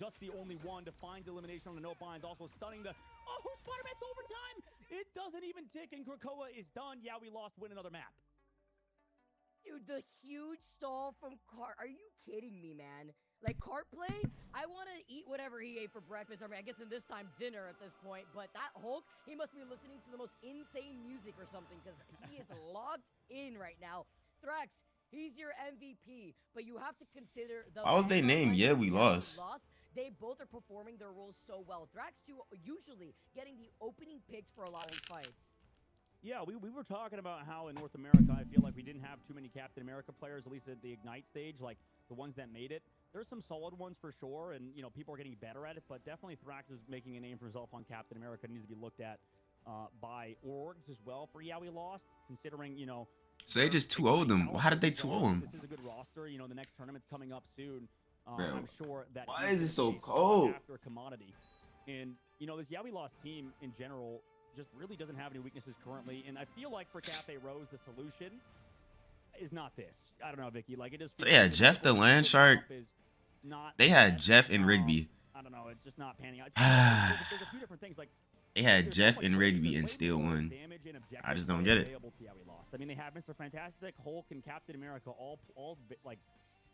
just the only one to find elimination on the no binds. Also stunning the... Oh, Spider-Man's overtime! It doesn't even tick, and Krakoa is done. Yeah, we lost. Win another map. Dude, the huge stall from Cart. Are you kidding me, man? Like, Cart play, I want to eat whatever he ate for breakfast. I mean, I guess in this time, dinner at this point. But that Hulk, he must be listening to the most insane music or something, because he is logged in right now. Thrax, he's your MVP, but you have to consider the... Why was they named? Yeah, we lost. They both are performing their roles so well. Thrax, too, usually getting the opening picks for a lot of fights. Yeah, we were talking about how in North America, I feel like we didn't have too many Captain America players, at least at the Ignite stage, like the ones that made it. There's some solid ones for sure, and, you know, people are getting better at it, but definitely Thrax is making a name for himself on Captain America. It needs to be looked at by orgs as well for Yeah We Lost, considering, you know... So they just 2-0'd them. How did they 2-0 them? This is a good roster. You know, the next tournament's coming up soon. Bro, I'm sure that... Why is it so cold? After a commodity. And, you know, this Yeah We Lost team in general just really doesn't have any weaknesses currently. And I feel like for Cafe Rose, the solution is not this. I don't know, Vicky. Like, it just... So yeah, Jeff the Land Shark. They had Jeff and Rigby. I don't know. It's just not panning out. There's a few different things. Like, they had Jeff and Rigby and still won. I just don't get it. I mean, they have Mr. Fantastic, Hulk, and Captain America, all like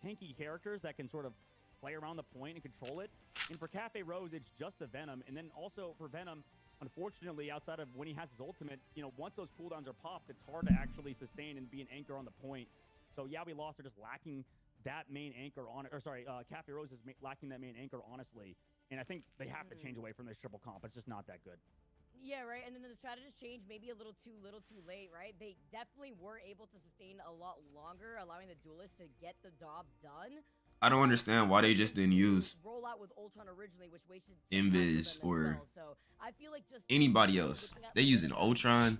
tanky characters that can sort of play around the point and control it. And for Cafe Rose, it's just the Venom. And then also for Venom, unfortunately, outside of when he has his ultimate, you know, once those cooldowns are popped, it's hard to actually sustain and be an anchor on the point. So yeah, we lost. They're just lacking that main anchor on it. Or sorry, Cafe Rose is lacking that main anchor, honestly. And I think they have to change away from this triple comp. It's just not that good. Yeah, right. And then the strategies changed maybe a little too late, right? They definitely were able to sustain a lot longer, allowing the duelists to get the job done. I don't understand why they just didn't use roll out with Ultron originally, which wasted Invis or so I feel like just anybody else. They using Ultron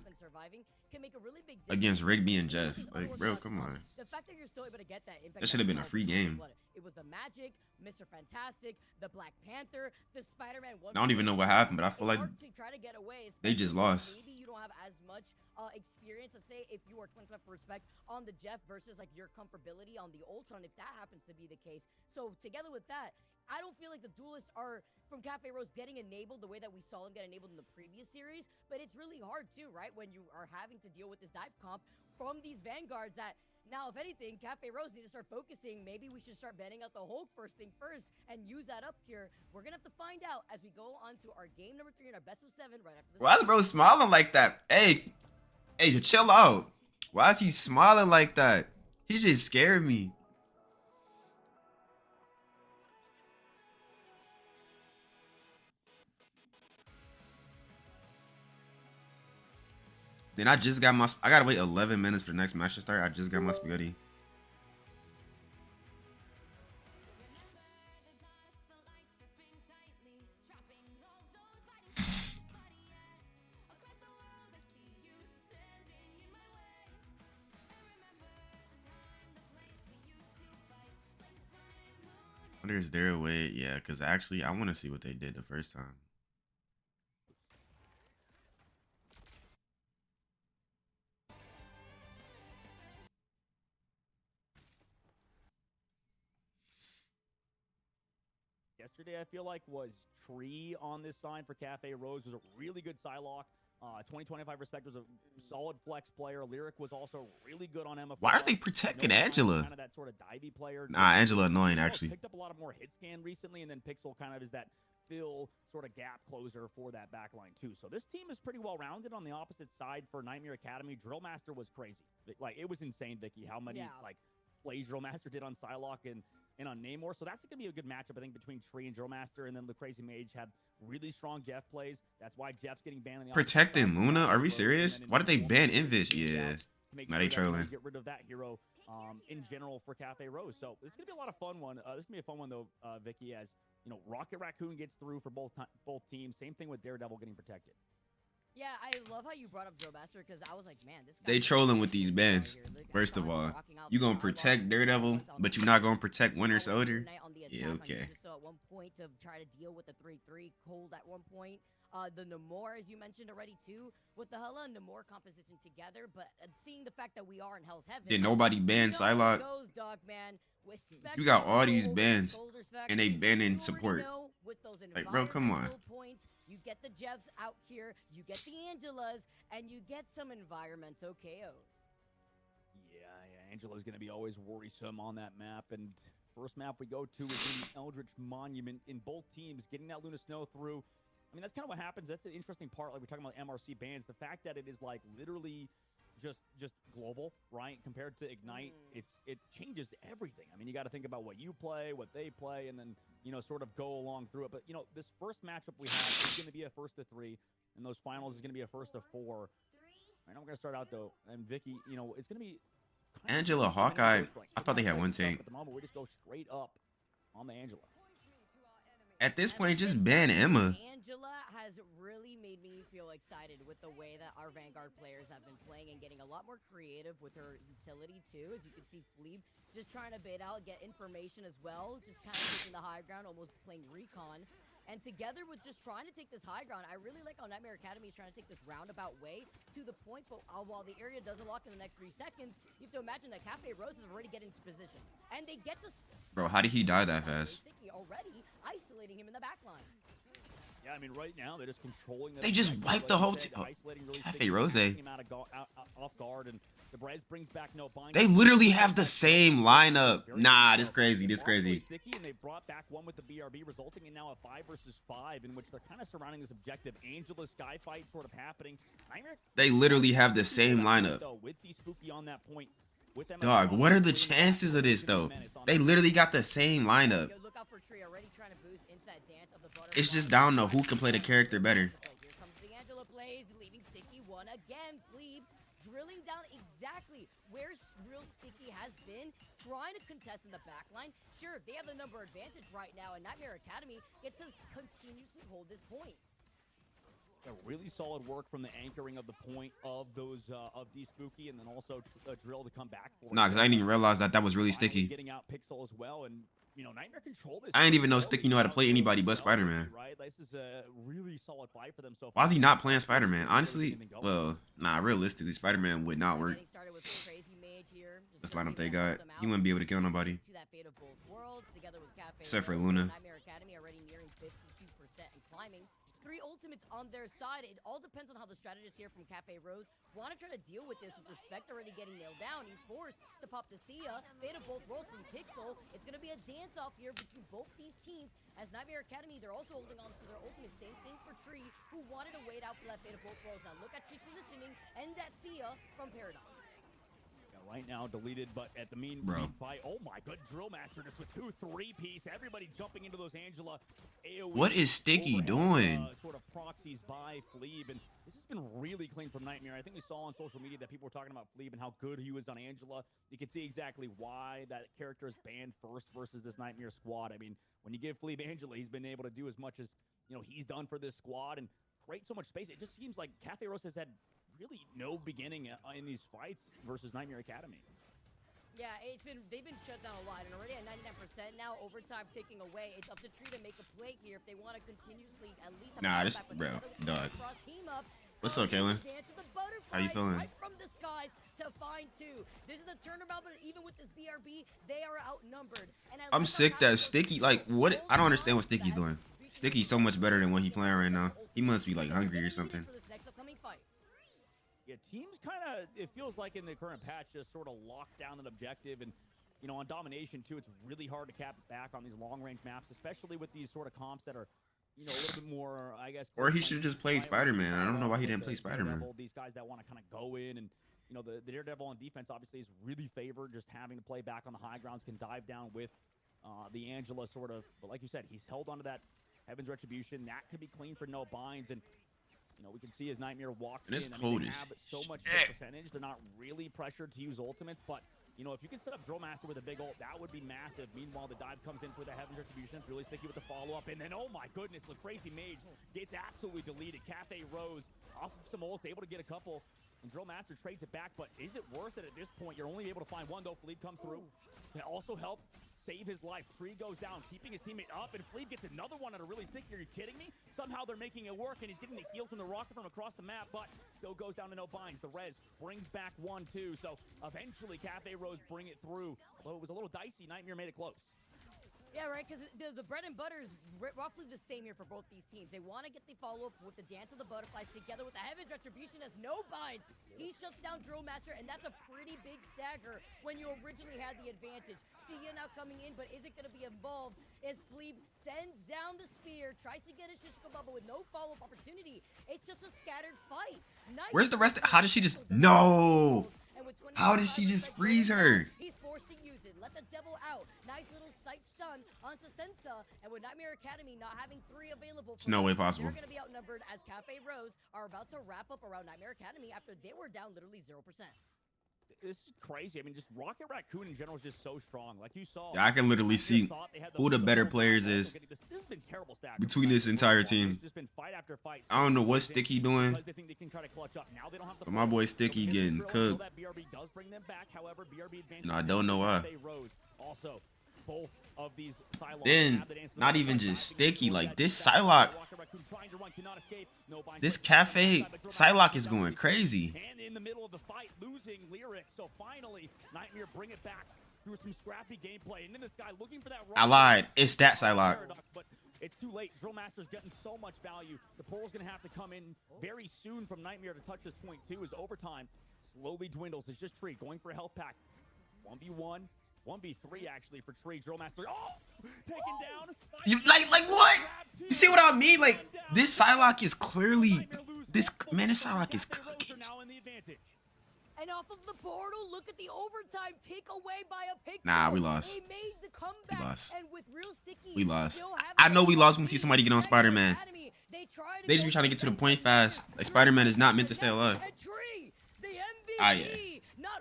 can make a really big against Rigby and Jeff. Like, bro, come on. The fact that you're still able to get that impact. That should have been a free game. It was the Magic, Mr. Fantastic, the Black Panther, the Spider-Man. I don't even know what happened, but I feel like they just lost. Maybe you don't have as much experience. Let's say if you are 25 respect on the Jeff versus like your comfortability on the Ultron, if that happens to be the case. So together with that, I don't feel like the duelists are from Cafe Rose getting enabled the way that we saw them get enabled in the previous series, but it's really hard too, right? When you are having to deal with this dive comp from these Vanguards that now, if anything, Cafe Rose needs to start focusing. Maybe we should start banning out the Hulk first and use that up here. We're gonna have to find out as we go on to our game number 3 in our best of 7 right after this. Why is bro smiling like that? Hey, chill out. Why is he smiling like that? He just scared me. Then I just got my... I gotta wait 11 minutes for the next match to start. I just got my spaghetti. I wonder is there a way? Yeah, because actually I want to see what they did the first time. Yesterday, I feel like, was Tree on this sign for Cafe Rose. Was a really good Psylocke. 2025 Respect was a solid flex player. Lyric was also really good on Emma. Why are they protecting Angela? Kind of that sort of divey player. Nah, Angela annoying actually. Picked up a lot of more hit scan recently, and then Pixel kind of is that fill sort of gap closer for that backline too. So this team is pretty well rounded. On the opposite side for Nightmare Academy, Drill Master was crazy. Like, it was insane, Vicky, how many like plays Drill Master did on Psylocke and on Namor. So that's going to be a good matchup, I think, between Tree and Drill Master. And then the Crazy Mage had really strong Jeff plays. That's why Jeff's getting banned. Protecting Luna? Are we serious? Why did they ban Invis? Yeah. Now they trolling. Get rid of that hero in general for Cafe Rose. So this is going to be a lot of fun one. This is going to be a fun one, though, Vicky, as, you know, Rocket Raccoon gets through for both teams. Same thing with Daredevil getting protected. Yeah, I love how you brought up Drill Master, because I was like, man, this guy... They trolling with these bans. First of all, you gonna protect Daredevil, but you're not gonna protect Winter Soldier? Yeah, okay. So at one point to try to deal with the 3-3 cold at one point. The Namor, as you mentioned already, too, with the Hela and Namor composition together, but seeing the fact that we are in Hell's Heaven... Did nobody ban Psylocke? Goes, dog, man. You got all these bans, and they banning support. Like, bro, come on. Points, you get the Jeffs out here, you get the Angelas, and you get some environmental KOs. Yeah, Angela's going to be always worrisome on that map. And first map we go to is in the Eldritch Monument. In both teams, getting that Luna Snow through. I mean, that's kind of what happens. That's an interesting part. Like we're talking about MRC bans. The fact that it is like literally just global, right? Compared to Ignite, it changes everything. I mean, you got to think about what you play, what they play, and then, you know, sort of go along through it. But, you know, this first matchup we have is going to be a first to 3, and those finals is going to be a first to 4. All right, I'm going to start out, though. And Vicky, you know, it's going to be... Angela, Hawkeye, I thought they had one tank. At the moment, we just go straight up on the Angela. At this point, just ban Emma. Angela has really made me feel excited with the way that our Vanguard players have been playing and getting a lot more creative with her utility too. As you can see, Fleeb just trying to bait out, get information as well, just kind of taking the high ground, almost playing recon. And together with just trying to take this high ground, I really like how Nightmare Academy is trying to take this roundabout way to the point, but while the area doesn't lock in the next 3 seconds, you have to imagine that Cafe Rose has already get into position. And they get to... Bro, how did he die that fast? Already isolating him in the back line. Yeah, I mean, right now, they're just controlling... They just wiped the whole team. Cafe Rose. Off guard, and the Brez brings back no bind. They literally have the same lineup. Nah, this crazy. This crazy. Sticky, and they brought back one with the BRB, resulting in now a 5 versus 5, in which they're kind of surrounding this objective. Angela Sky fight sort of happening. They literally have the same lineup. With the Spooky on that point. Dog, what are the chances of this, though? They literally got the same lineup. It's just down to who can play the character better. Here comes the Angela plays, leaving Sticky one again. Fleeb drilling down exactly where real Sticky has been, trying to contest in the back line. Sure, they have the number advantage right now, and Nightmare Academy gets to continuously hold this point. A really solid work from the anchoring of the point of those of D Spooky, and then also drill to come back for. Nah, because I didn't even realize that was really Sticky. Getting out Pixel as well, and you know, Nightmare control this. I didn't even know Sticky knew how to play anybody but Spider-Man. Right, this is a really solid fight for them so far. Why is he not playing Spider-Man? Honestly, well, nah, realistically, Spider-Man would not work. This lineup they got, he wouldn't be able to kill nobody. Except for Luna. Nightmare Academy already nearing 52% and climbing. 3 ultimates on their side. It all depends on how the strategists here from Cafe Rose want to try to deal with this with respect already getting nailed down. He's forced to pop the Sia. Fate of both worlds from Pixel. It's going to be a dance-off here between both these teams. As Nightmare Academy, they're also holding on to their ultimate. Same thing for Tree, who wanted to wait out for that Fate of both worlds. Now look at Tree's positioning and that Sia from Paradox. Right now deleted, but at the mean fight, oh my good, Drill Master just with 2-3 piece. Everybody jumping into those Angela AoE. What is Sticky doing? Sort of proxies by Fleeb, and this has been really clean from Nightmare. I think we saw on social media that people were talking about Fleeb and how good he was on Angela. You can see exactly why that character is banned first versus this Nightmare squad. I mean, when you give Fleeb Angela, he's been able to do as much as, you know, he's done for this squad and create so much space. It just seems like Cafe Rose has had really no beginning in these fights versus Nightmare Academy. Yeah, they've been shut down a lot, and already at 99% now, overtime taking away. It's up to Tree to make a play here if they want to continuously at least. Nah, this bro, dog. What's up, Kaylin? How you feeling? Right from the skies to find 2. This is the turnaround, but even with this BRB, they are outnumbered. And I'm sick that Sticky, like, what? I don't understand what Sticky's doing. Sticky's so much better than what he's playing right now. He must be like hungry or something. Yeah, teams kind of, it feels like in the current patch, just sort of lock down an objective. And, you know, on Domination, too, it's really hard to cap it back on these long-range maps, especially with these sort of comps that are, you know, a little bit more, I guess. Or he should have just played Spider-Man. I don't know why he didn't play Spider-Man. These guys that want to kind of go in and, you know, the Daredevil on defense obviously is really favored. Just having to play back on the high grounds, can dive down with the Angela sort of. But like you said, he's held onto that Heaven's Retribution. That could be clean for no binds. And, you know, we can see as Nightmare walks in. I mean, they have so much percentage. They're not really pressured to use ultimates, but, you know, if you can set up Drill Master with a big ult, that would be massive. Meanwhile, the dive comes in for the Heaven's Retribution. It's really Sticky with the follow-up. And then, oh my goodness, the Crazy Mage gets absolutely deleted. Cafe Rose off of some ults, able to get a couple. And Drill Master trades it back, but is it worth it at this point? You're only able to find one, though. Fleet come through. Can also help save his life. Tree goes down, keeping his teammate up, and Fleeb gets another one at a really sticky. Are you kidding me? Somehow they're making it work, and he's getting the heals from the rocket from across the map, but still goes down to no binds. The res brings back 1-2, so eventually Cafe Rose bring it through. Although it was a little dicey, Nightmare made it close. Yeah, right, because the bread and butter is roughly the same here for both these teams. They want to get the follow-up with the Dance of the Butterflies together with the Heaven's Retribution as no binds. He shuts down Drill Master, and that's a pretty big stagger when you originally had the advantage. Sia now coming in, but isn't going to be involved as Fleeb sends down the spear, tries to get a Shishka bubble with no follow-up opportunity. It's just a scattered fight. Where's the rest? How did she just... No! How did she just freeze her? He's forced to use it. Let the devil out. Nice little sight stun onto Sensa. And with Nightmare Academy not having 3 available, it's no way possible. They're going to be outnumbered as Cafe Rose are about to wrap up around Nightmare Academy after they were down literally 0%. This is crazy. I mean, just Rocket Raccoon in general is just so strong. Like you saw. Yeah, I can literally see who the better players is between this entire team. I don't know what Sticky doing, but my boy Sticky getting cooked. And I don't know why. Then, not even just Sticky, like this Psylocke. This Cafe Psylocke is going crazy. And in the middle of the fight, losing Lyric. So finally, Nightmare bring it back through some scrappy gameplay. And then this guy looking for that. I lied. It's that Psylocke. But it's too late. Drill Master's getting so much value. The portal's going to have to come in very soon from Nightmare to touch this point too. As overtime slowly dwindles. It's just Tree going for a health pack. 1v1. 1v3 actually for Tree. Drill Master. Oh! Taken down. You like what? You see what I mean? Like this Psylocke is clearly this Psylocke is cooking. And off of the portal, look at the overtime takeaway by a pixel. Nah, we lost. They made the comeback. We lost. And with real Sticky, we lost. I know we lost when we see somebody get on Spider-Man. They just be trying to get to the point fast. Like Spider-Man is not meant to stay alive. Ah, yeah.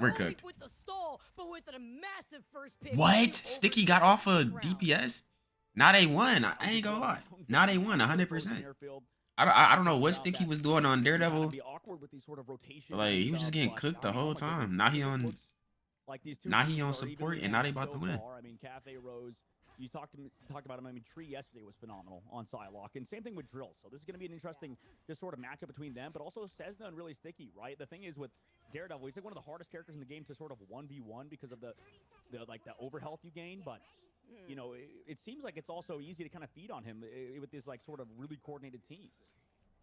We're cooked. With the stall, but with a massive first pick. What? Sticky got off of DPS? Now they won. I ain't gonna lie. Now they won 100%. I don't know what Sticky was doing on Daredevil. Like he was just getting cooked the whole time. Now he on support, and now they about to win. I mean, Cafe Rose. You talked about him. I mean, Tree yesterday was phenomenal on Psylocke, and same thing with Drill. So this is going to be an interesting just sort of matchup between them, but also Cessna and really Sticky, right? The thing is with Daredevil, he's like one of the hardest characters in the game to sort of 1v1 because of the overhealth you gain, but you know, it seems like it's also easy to kind of feed on him with this like sort of really coordinated teams.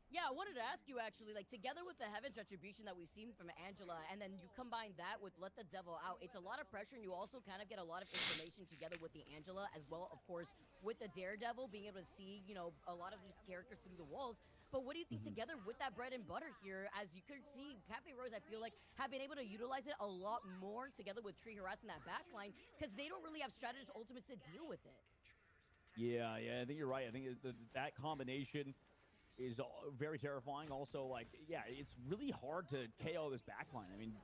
Yeah, I wanted to ask you actually, like together with the Heaven's Retribution that we've seen from Angela, and then you combine that with Let the Devil Out, it's a lot of pressure, and you also kind of get a lot of information together with the Angela as well, of course, with the Daredevil, being able to see, you know, a lot of these characters through the walls. But what do you think together with that bread and butter here, as you could see, Cafe Rose, I feel like, have been able to utilize it a lot more together with Tree harassing that backline, because they don't really have strategist ultimates to deal with it. Yeah, I think you're right. I think that combination is very terrifying. Also, like, yeah, it's really hard to KO this backline. I mean,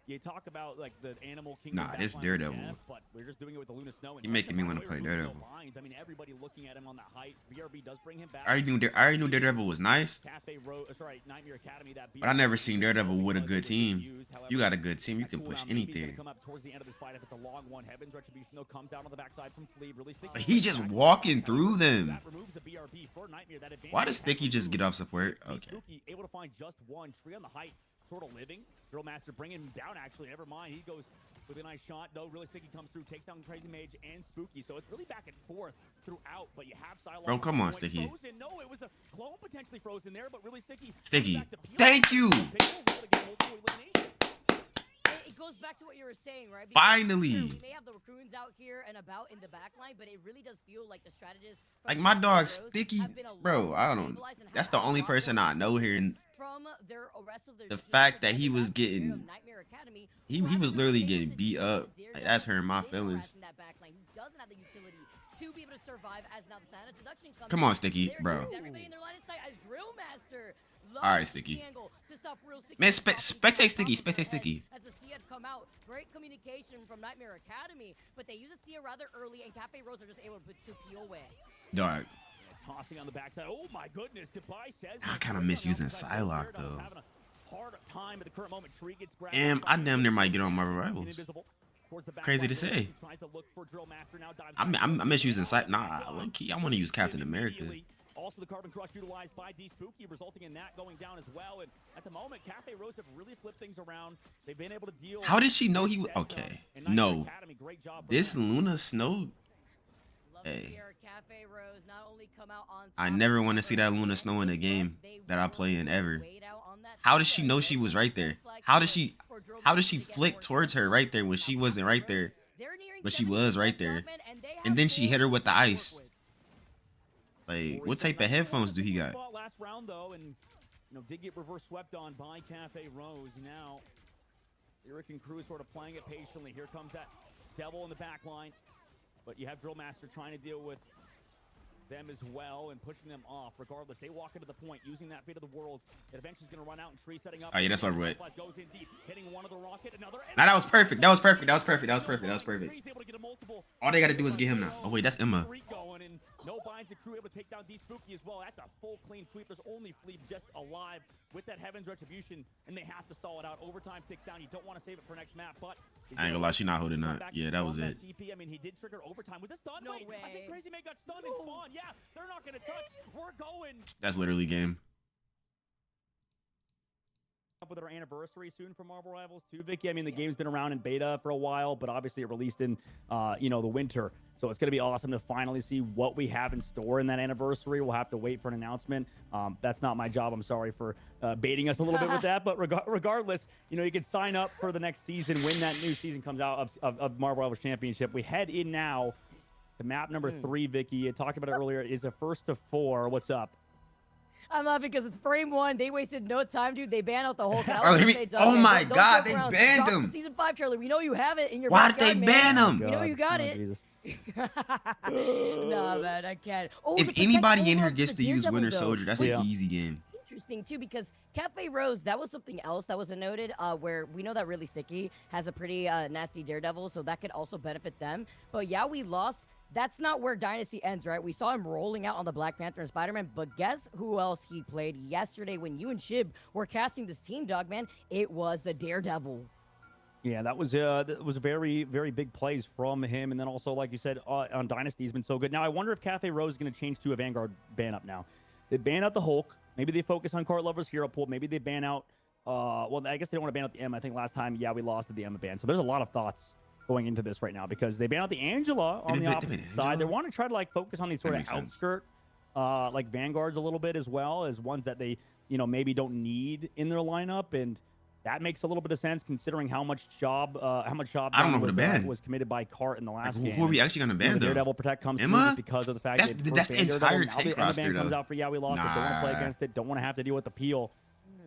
you talk about like the Animal Kingdom. Nah, this Daredevil. But we're just doing it with the Luna Snow. You're making me want to play Daredevil. I mean, everybody looking at him on that height. BRB does bring him back. I already knew Daredevil was nice. Nightmare Academy. But I never seen Daredevil with a good team. You got a good team, you can push anything. Come up towards the end of this fight if it's a long one. Heaven's Retribution though comes out on the backside from Fleeb. Really sticky. He just walking through them. That removes the BRB for Nightmare. That Why does Sticky just get off support? Okay. Spooky able to find just one. Tree on the height, sort of living. Drill Master bringing him down. Actually, never mind. He goes with a nice shot. Though really Sticky comes through, takes down Crazy Mage and Spooky. So it's really back and forth throughout. But you have Psylocke. Bro, come on, Sticky. Frozen. No, it was a clone potentially frozen there, but really Sticky. Sticky. Thank you. It goes back to what you were saying, right? Because finally. Sure, we may have the raccoons out here and about in the backline, but it really does feel like the strategists. Like my dog Sticky, bro. I don't know. That's the only person I know here. And the fact that he was getting, he was literally getting beat up. Like, that's hurting my feelings. Come on, Sticky, bro. All right, Sticky. Man, spectate Sticky, spectate Sticky. As the Sia come out, great communication from Nightmare Academy, but they use a Sia rather early, and Cafe Rose are just able to put Suki away. Dog. Tossing on the backside. Oh my goodness! Goodbye says. I kind of miss using Psylocke though. Hard time at the current moment. Tree gets grabbed. And I damn near might get on my revival. Crazy to say. I miss using sight. Nah, low key, I want to use Captain America. Also, the Carbon Crush utilized by D-Spooky, resulting in that going down as well. And at the moment, Cafe Rose have really flipped things around. They've been able to deal. How did she know he was okay? No, this Luna Snow. Hey, I never want to see that Luna Snow in a game that I play in ever. How did she know she was right there? How did she flick towards her right there when she wasn't right there, but she was right there? And then she hit her with the ice. Like, what type of headphones do he got? Last round though, and did get reverse swept on by Cafe Rose. Now, Eric and crew sort of playing it patiently. Here comes that Devil in the back line, but you have Drill Master trying to deal with them as well and pushing them off. Regardless, they walk into the point using that Fate of the Worlds. It eventually is going to run out and Tree setting up. Oh yeah, that's over with. Goes in deep, hitting one of the rocket, another. Nah, that was perfect. That was perfect. That was perfect. That was perfect. That was perfect. All they got to do is get him now. Oh wait, that's Emma. No binds, the crew able to take down D-Spooky as well. That's a full clean sweep. There's only Fleet just alive with that Heaven's Retribution, and they have to stall it out. Overtime ticks down. You don't want to save it for next map, but I ain't gonna lie, she not holding up. Yeah, that was it. TP. I mean, he did trigger overtime. Was this stun? No way. I think Crazy Man got stunned and spawned. Yeah, they're not gonna touch. We're going. That's literally game. Up with our anniversary soon for Marvel Rivals 2, Vicky. I mean, the game's been around in beta for a while, but obviously it released in, the winter. So it's going to be awesome to finally see what we have in store in that anniversary. We'll have to wait for an announcement. That's not my job. I'm sorry for baiting us a little bit with that. But regardless, you can sign up for the next season when that new season comes out of Marvel Rivals Championship. We head in now to map number 3, Vicky. I talked about it earlier. It is a 1st to 4. What's up? I'm laughing because it's frame 1. They wasted no time, dude. They banned out the whole. Oh my God, they banned him. Season 5 trailer. We know you have it in your. Why did they ban him? We know you got it. Nah, man, I can't. Oh, if anybody in here gets to use Winter Soldier, that's an easy game. Interesting too, because Cafe Rose, that was something else that was noted, where we know that Really Sticky has a pretty nasty Daredevil, so that could also benefit them. But yeah, we lost. That's not where Dynasty ends, right? We saw him rolling out on the Black Panther and Spider-Man, but guess who else he played yesterday when you and Shib were casting this team, dog, man? It was the Daredevil. Yeah, that was very, very big plays from him. And then also, like you said, on Dynasty, he's been so good. Now, I wonder if Cafe Rose is going to change to a Vanguard ban up now. They ban out the Hulk. Maybe they focus on Cart Lover's Hero Pool. Maybe they ban out, well, I guess they don't want to ban out the M. I think last time, yeah, we lost at the Emma ban. So there's a lot of thoughts going into this right now because they ban out the Angela on the opposite side. They want to try to focus on these sort of outskirt Vanguards a little bit as well as ones that they maybe don't need in their lineup, and that makes a little bit of sense considering how much job I don't know who to ban was committed by Cart in the last game. Who are we actually gonna ban though? Daredevil Protect comes through just because of the fact that's the entire tank roster though. Comes out for we lost it. Don't want to play against it. Don't want to have to deal with the peel.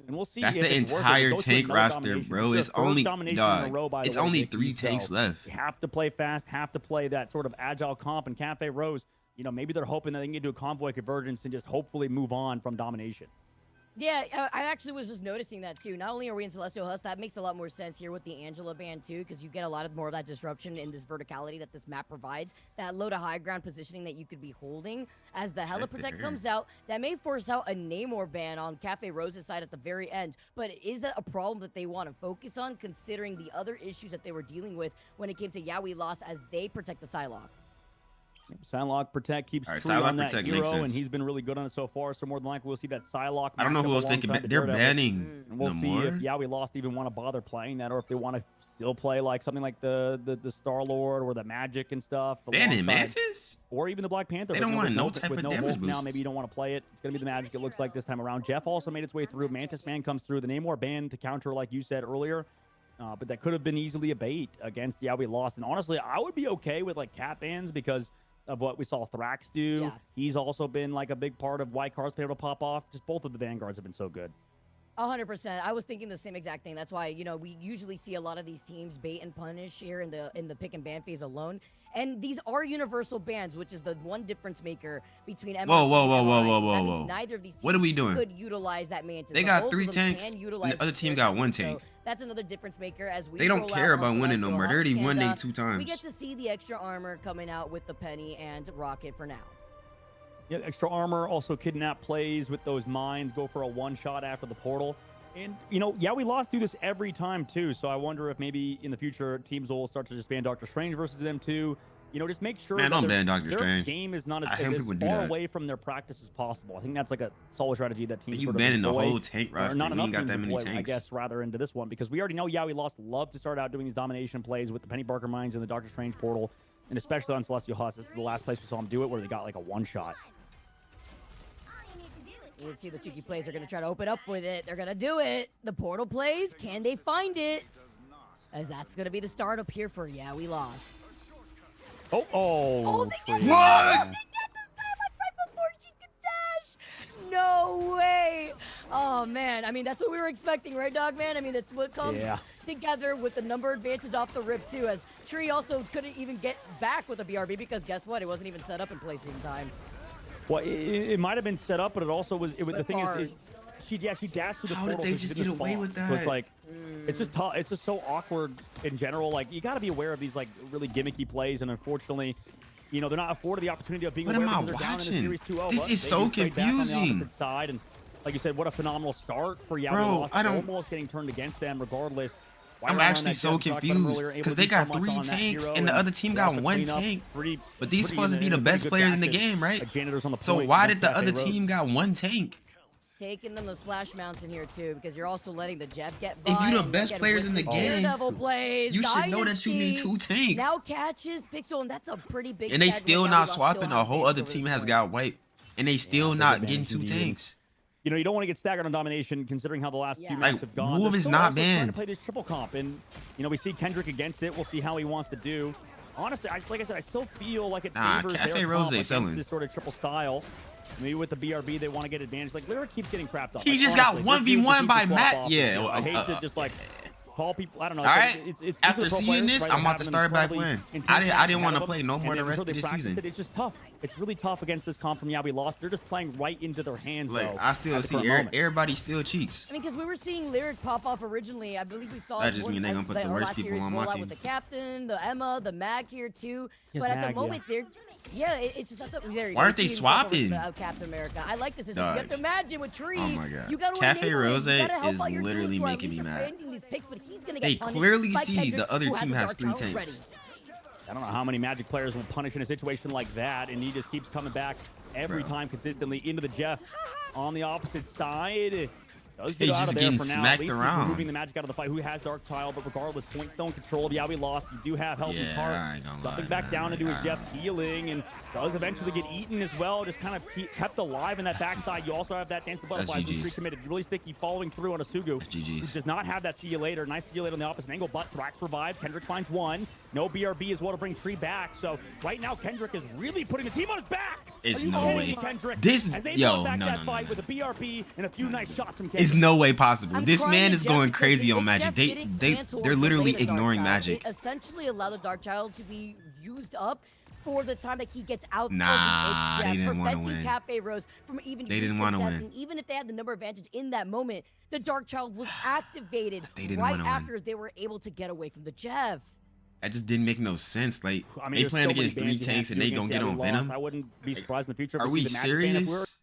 And we'll see. That's the entire tank roster, bro. It's only it's only 3 tanks left. You have to play fast, have to play that sort of agile comp. And Cafe Rose, maybe they're hoping that they can get to a convoy convergence and just hopefully move on from domination. Yeah, I actually was just noticing that too. Not only are we in Celestial Husk, that makes a lot more sense here with the Angela ban too, because you get a lot more of that disruption in this verticality that this map provides. That low to high ground positioning that you could be holding as the Hella Protect comes out. That may force out a Namor ban on Cafe Rose's side at the very end. But is that a problem that they want to focus on, considering the other issues that they were dealing with when it came to Yaoi loss as they protect the Psylocke? Psylocke Protect keeps true on that hero, and he's been really good on it so far. So more than likely, we'll see that Psylocke. I don't know who else they could ban. They're banning. And we'll see if we lost even want to bother playing that, or if they want to still play something like the Star Lord or the Magic and stuff. Banning Mantis, or even the Black Panther. They don't want no type of damage boost. Now maybe you don't want to play it. It's gonna be the Magic. It looks like this time around. Jeff also made its way through. Mantis ban comes through. The Namor ban to counter, like you said earlier. But that could have been easily a bait against we lost. And honestly, I would be okay with cat bans because of what we saw Thrax do. Yeah. He's also been a big part of why Cart's been able to pop off. Just both of the Vanguards have been so good. 100%. I was thinking the same exact thing. That's why, we usually see a lot of these teams bait and punish here in the pick and ban phase alone. And these are universal bans, which is the one difference maker between MSC whoa. Neither of these teams what are we doing? Could utilize that Mantis. They got 3 tanks, and the other team got 1 tank. So that's another difference maker as we They don't care about winning no more. They already won 2 times. We get to see the extra armor coming out with the Penny and Rocket for now. Yeah, extra armor, also kidnap plays with those mines, go for a one-shot after the portal. And, you know, yeah, we lost through this every time, too. So I wonder if maybe in the future teams will start to just ban Doctor Strange versus them, too. You know, just make sure Man, that don't ban Doctor their Strange. game is not as I hate people do far that. away from their practice as possible. I think that's like a solid strategy that teams You sort of banning the employ, whole tank or roster. not We enough ain't got teams that many employ, I tanks. guess, rather into this one. Because we already know, yeah, we lost. Love to start out doing these domination plays with the Penny Barker Mines and the Doctor Strange portal. And especially on Celestial Husk. This is the last place we saw him do it where they got like a one-shot. You can see the cheeky plays are going to try to open up with it. They're going to do it. The portal plays. Can they find it? As that's going to be the start up here for Yeah, we lost. Oh, they get What? They get the silent right before she could dash. No way. Oh, man. I mean, that's what we were expecting, right, Dog Man? I mean, that's what comes together with the number advantage off the rip, too, as Tree also couldn't even get back with a BRB because guess what? It wasn't even set up in placing time. Well, it might have been set up, but it also was. The thing is she dashed through the How portal. did they just get away with that? So it's like, it's just tough. It's just so awkward in general. Like, you got to be aware of these like really gimmicky plays, and unfortunately, you know, they're not afforded the opportunity of being What aware am I because they're down in the watching? series 2-0. This but is they so do trade back on the confusing. opposite side, and like you said, what a phenomenal start for Yao. Bro, I don't. Almost getting turned against them, regardless. I'm actually so confused because they got 3 tanks and the other team got 1 tank. But these supposed to be the best players in the game, right? So why did the other team got 1 tank? Taking them to Splash Mountain here too, because you're also letting the Jeff get by. If you the best players in the game, you should know that you need 2 tanks. Now catches Pixel, and that's a pretty big. And they still not swapping. A whole other team has got wiped, and they still not getting 2 tanks. You know, you don't want to get staggered on domination, considering how the last few matches have gone. Wolf is not banned. Trying to play this triple comp, and you know, we see Kendrick against it. We'll see how he wants to do. Honestly, like I said, I still feel like it favors Cafe their Rose comp against selling this sort of triple style. Maybe with the BRB, they want to get advantage. Like Lyric keeps getting crapped up. He just got 1v1 by Matt. Yeah, I hate to just like call people. I don't know. All right. It's After seeing this, I'm about to start back playing. I didn't want to play no more the rest of this season. It's just tough. It's really tough against this comp from Yeah, we lost. They're just playing right into their hands. Like, though, I still see everybody still cheeks. I mean, because we were seeing Lyric pop off originally. I believe we saw. That just means they're gonna put the worst people on my team. With the captain, the Emma, the Mag here too. Yes, but at Mag, the moment, they're. Yeah, it's just there. Why aren't they swapping? Captain America. I like this. It's just, you have to imagine with Tree. Oh my god. You gotta Cafe Rose is help literally making me mad. Picks, but he's gonna They get clearly see Kendrick, the other who team has 3 Dark Child tanks. I don't know how many Magic players will punish in a situation like that, and he just keeps coming back every time consistently into the Jeff on the opposite side. He's just getting smacked around. Moving the Magic out of the fight. Who has Dark Child? But regardless, point stone control. Yeah, we lost. You do have healthy part. Jumping back down into his Jeff's healing, and does eventually get eaten as well. Just kind of kept alive in that backside. You also have that Dance of Butterflies who's pre-committed. Really sticky, following through on a Sugu. Who does not have that See You Later. Nice See You Later on the opposite angle, but Thrax revives. Kendrick finds 1. No BRB as well to bring Tree back. So right now, Kendrick is really putting the team on his back. It's no way. Kendrick? This, yo, no. With a BRB and a few nice shots from Kendrick. It's no way possible. This man is going crazy on Magic. They're literally ignoring Magic. It essentially allowed the Dark Child to be used up for the time that he gets out they didn't want to win. Cafe Rose from even they didn't want to win. And even if they had the number advantage in that moment, the Dark Child was activated right after they were able to get away from the Jeff. That just didn't make no sense. Like, I mean, they playing against 3 tanks and they gonna get on Venom. I wouldn't be surprised in the future. Are we serious?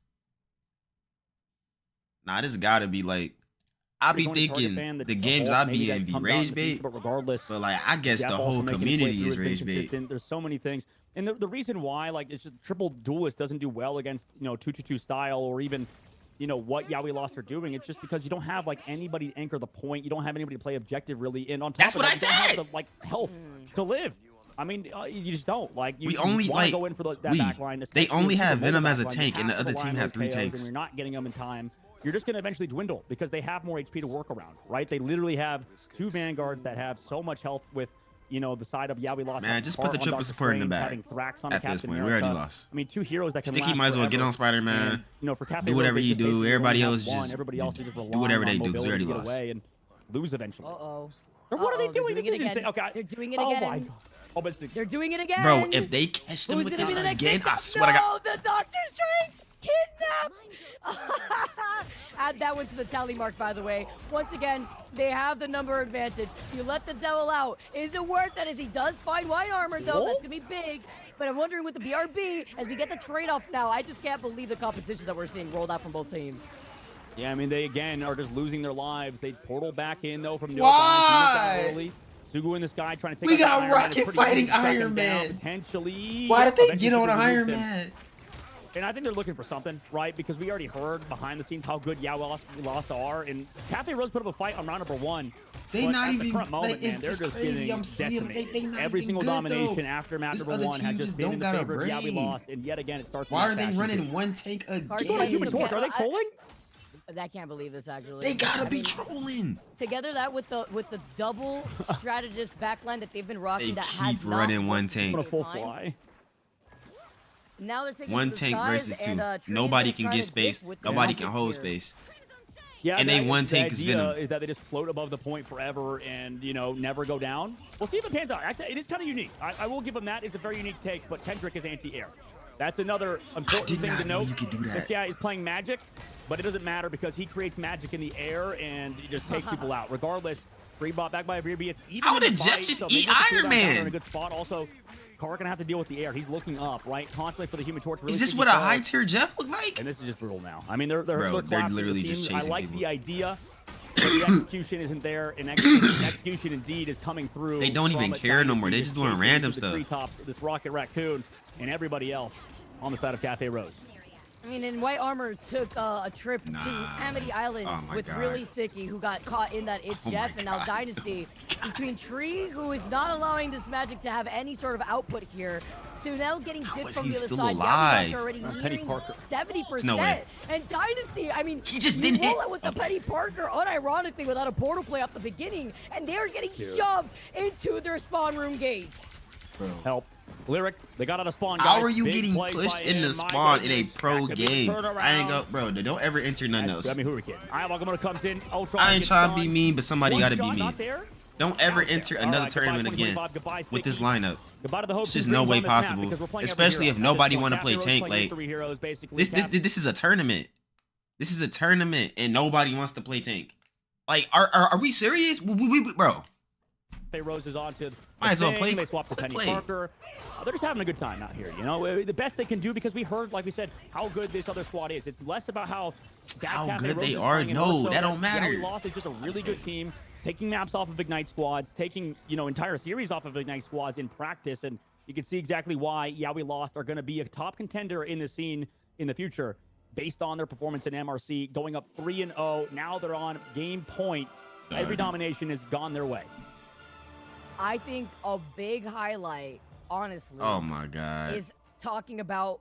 Nah, this gotta be like. I be thinking the games I be in be rage bait, but regardless, but like I guess the whole community is rage bait. There's so many things, and the reason why like it's just triple duelist doesn't do well against 2-2-2 style or even what Yeah, we lost are doing. It's just because you don't have like anybody to anchor the point. You don't have anybody to play objective really, and on top of that, you don't have the like health to live. I mean, you just don't like. You only like go in for that back line. They only have Venom as a tank, and the other team had 3 tanks. And you're not getting them in time. You're just going to eventually dwindle because they have more HP to work around, right? They literally have 2 Vanguards that have so much health with, the side of Yeah, we lost. Man, just put the triple support in the back. At this point, we already lost. I mean, 2 heroes that can Sticky might as well get on Spider-Man. For Cafe do whatever you do. Everybody else just do whatever they do because we already lost. And lose eventually. Uh-oh. What are they doing? This is insane. Okay. They're doing it again. Oh my god. Oh, but they're doing it again. Bro, if they catch them with this again, I swear to God. No, the Doctor Strange kidnap. Add that one to the tally mark, by the way. Once again, they have the number advantage. You let the devil out. Is it worth it? As he does find white armor, though. That's going to be big. But I'm wondering with the BRB, as we get the trade-off now, I just can't believe the compositions that we're seeing rolled out from both teams. Yeah, I mean, they again are just losing their lives. They portal back in though from the Why? early. Sugu in the sky trying to take We out got Rocket fighting Iron Man. Potentially. Why did they Eventually get on Sugu Iron moves him. Man? And I think they're looking for something, right? Because we already heard behind the scenes how good we lost are. And Cafe Rose put up a fight on round number 1. They but not at even. the current moment, Like, it's man, they're just crazy. getting I'm seeing they not Every even single good, domination though. after map This number other 1 has team just just been don't in the got a favor of brain. lost. And yet again, it starts. Why in are that they fashion, running too. one tank People like Human again? Torch. Are they trolling? I can't believe this actually. They gotta I be mean, trolling. Together that with the double strategist backline that they've been rocking They that keep has not running one worked tank. On a the full time. fly. Now they're taking One to the tank skies, versus 2. and, Tree is Nobody gonna can try get to space. with the Nobody rocket can hold here. space. Yeah, And they one tank is idea Venom. is that they just float above the point forever and, you know, never go down. We'll see if it pans out. Actually, it is kind of unique. I will give them that. It's a very unique take, but Kendrick is anti-air. That's another important thing to note. You could do that. This guy is playing magic, but it doesn't matter because he creates magic in the air and he just takes people out. Regardless, free bot back by Veerby. It's even How in the did Jeff fight, just so eat maybe the Iron cooldown down Man? in a good spot. Also, Carr gonna have to deal with the air. He's looking up, right? Constantly for the Human Torch. Really Is this sticky what a falls. high tier Jeff look like? And this is just brutal now. I mean, they're Bro, they're collapsing. literally It just seems- chasing I like people. the idea, but the execution isn't there, and execution indeed is coming through. They don't even from care no more. They Dynasty, just doing chasing random through the stuff. treetops, this Rocket Raccoon, and everybody else on the side of Cafe Rose. I mean, and White Armor took a trip to Nah. Amity Island Oh my with God. Really Sticky, who got caught in that It's Oh Jeff, my and now God. Dynasty. Between Tree, who is not allowing this magic to have any sort of output here, to now getting How dipped is from he the other still side. alive? Yami's already Penny nearing Parker. 70%. No way. And Dynasty, I mean, He just you didn't roll hit. it with the Penny Parker unironically without a portal play off the beginning, and they are getting shoved into their spawn room gates. Bro. Help. Lyric, they got out of spawn, guys. How are you Big getting play pushed by in the him. My spawn in a goodness. pro That could be the game? I ain't go, turnaround. bro. Don't ever enter none else. I mean, Hurricane. Alright, comes in. Ultron I ain't gets trying to be done. mean, but somebody One gotta be shot, mean. not there. Don't ever Out there. enter All another right, tournament goodbye, again 2025, goodbye, with this Sticky. lineup. Goodbye to the hopes It's just and no dreams way on this map possible, because we're playing every especially hero. if nobody At this wanna point, play Cafe Rose tank, playing like, three heroes, basically. This is a tournament. This is a tournament, and nobody wants to play tank. Like, are we serious? Bro. Cafe Rose is on to the Might as well thing. play- They swap to quick Penny play. Parker. They're just having a good time out here, you know? The best they can do because we heard, like we said, how good this other squad is. It's less about how bad How Cafe good Rose they is are? playing, and No, more so that don't Yeah, we matter. lost. It's just a really good team. Taking maps off of Ignite squads, taking, you know, entire series off of Ignite squads in practice, and you can see exactly why, yeah, we lost, are going to be a top contender in the scene in the future based on their performance in MRC, going up 3-0. Now they're on game point. Every domination has gone their way. I think a big highlight, honestly, Oh my God. is talking about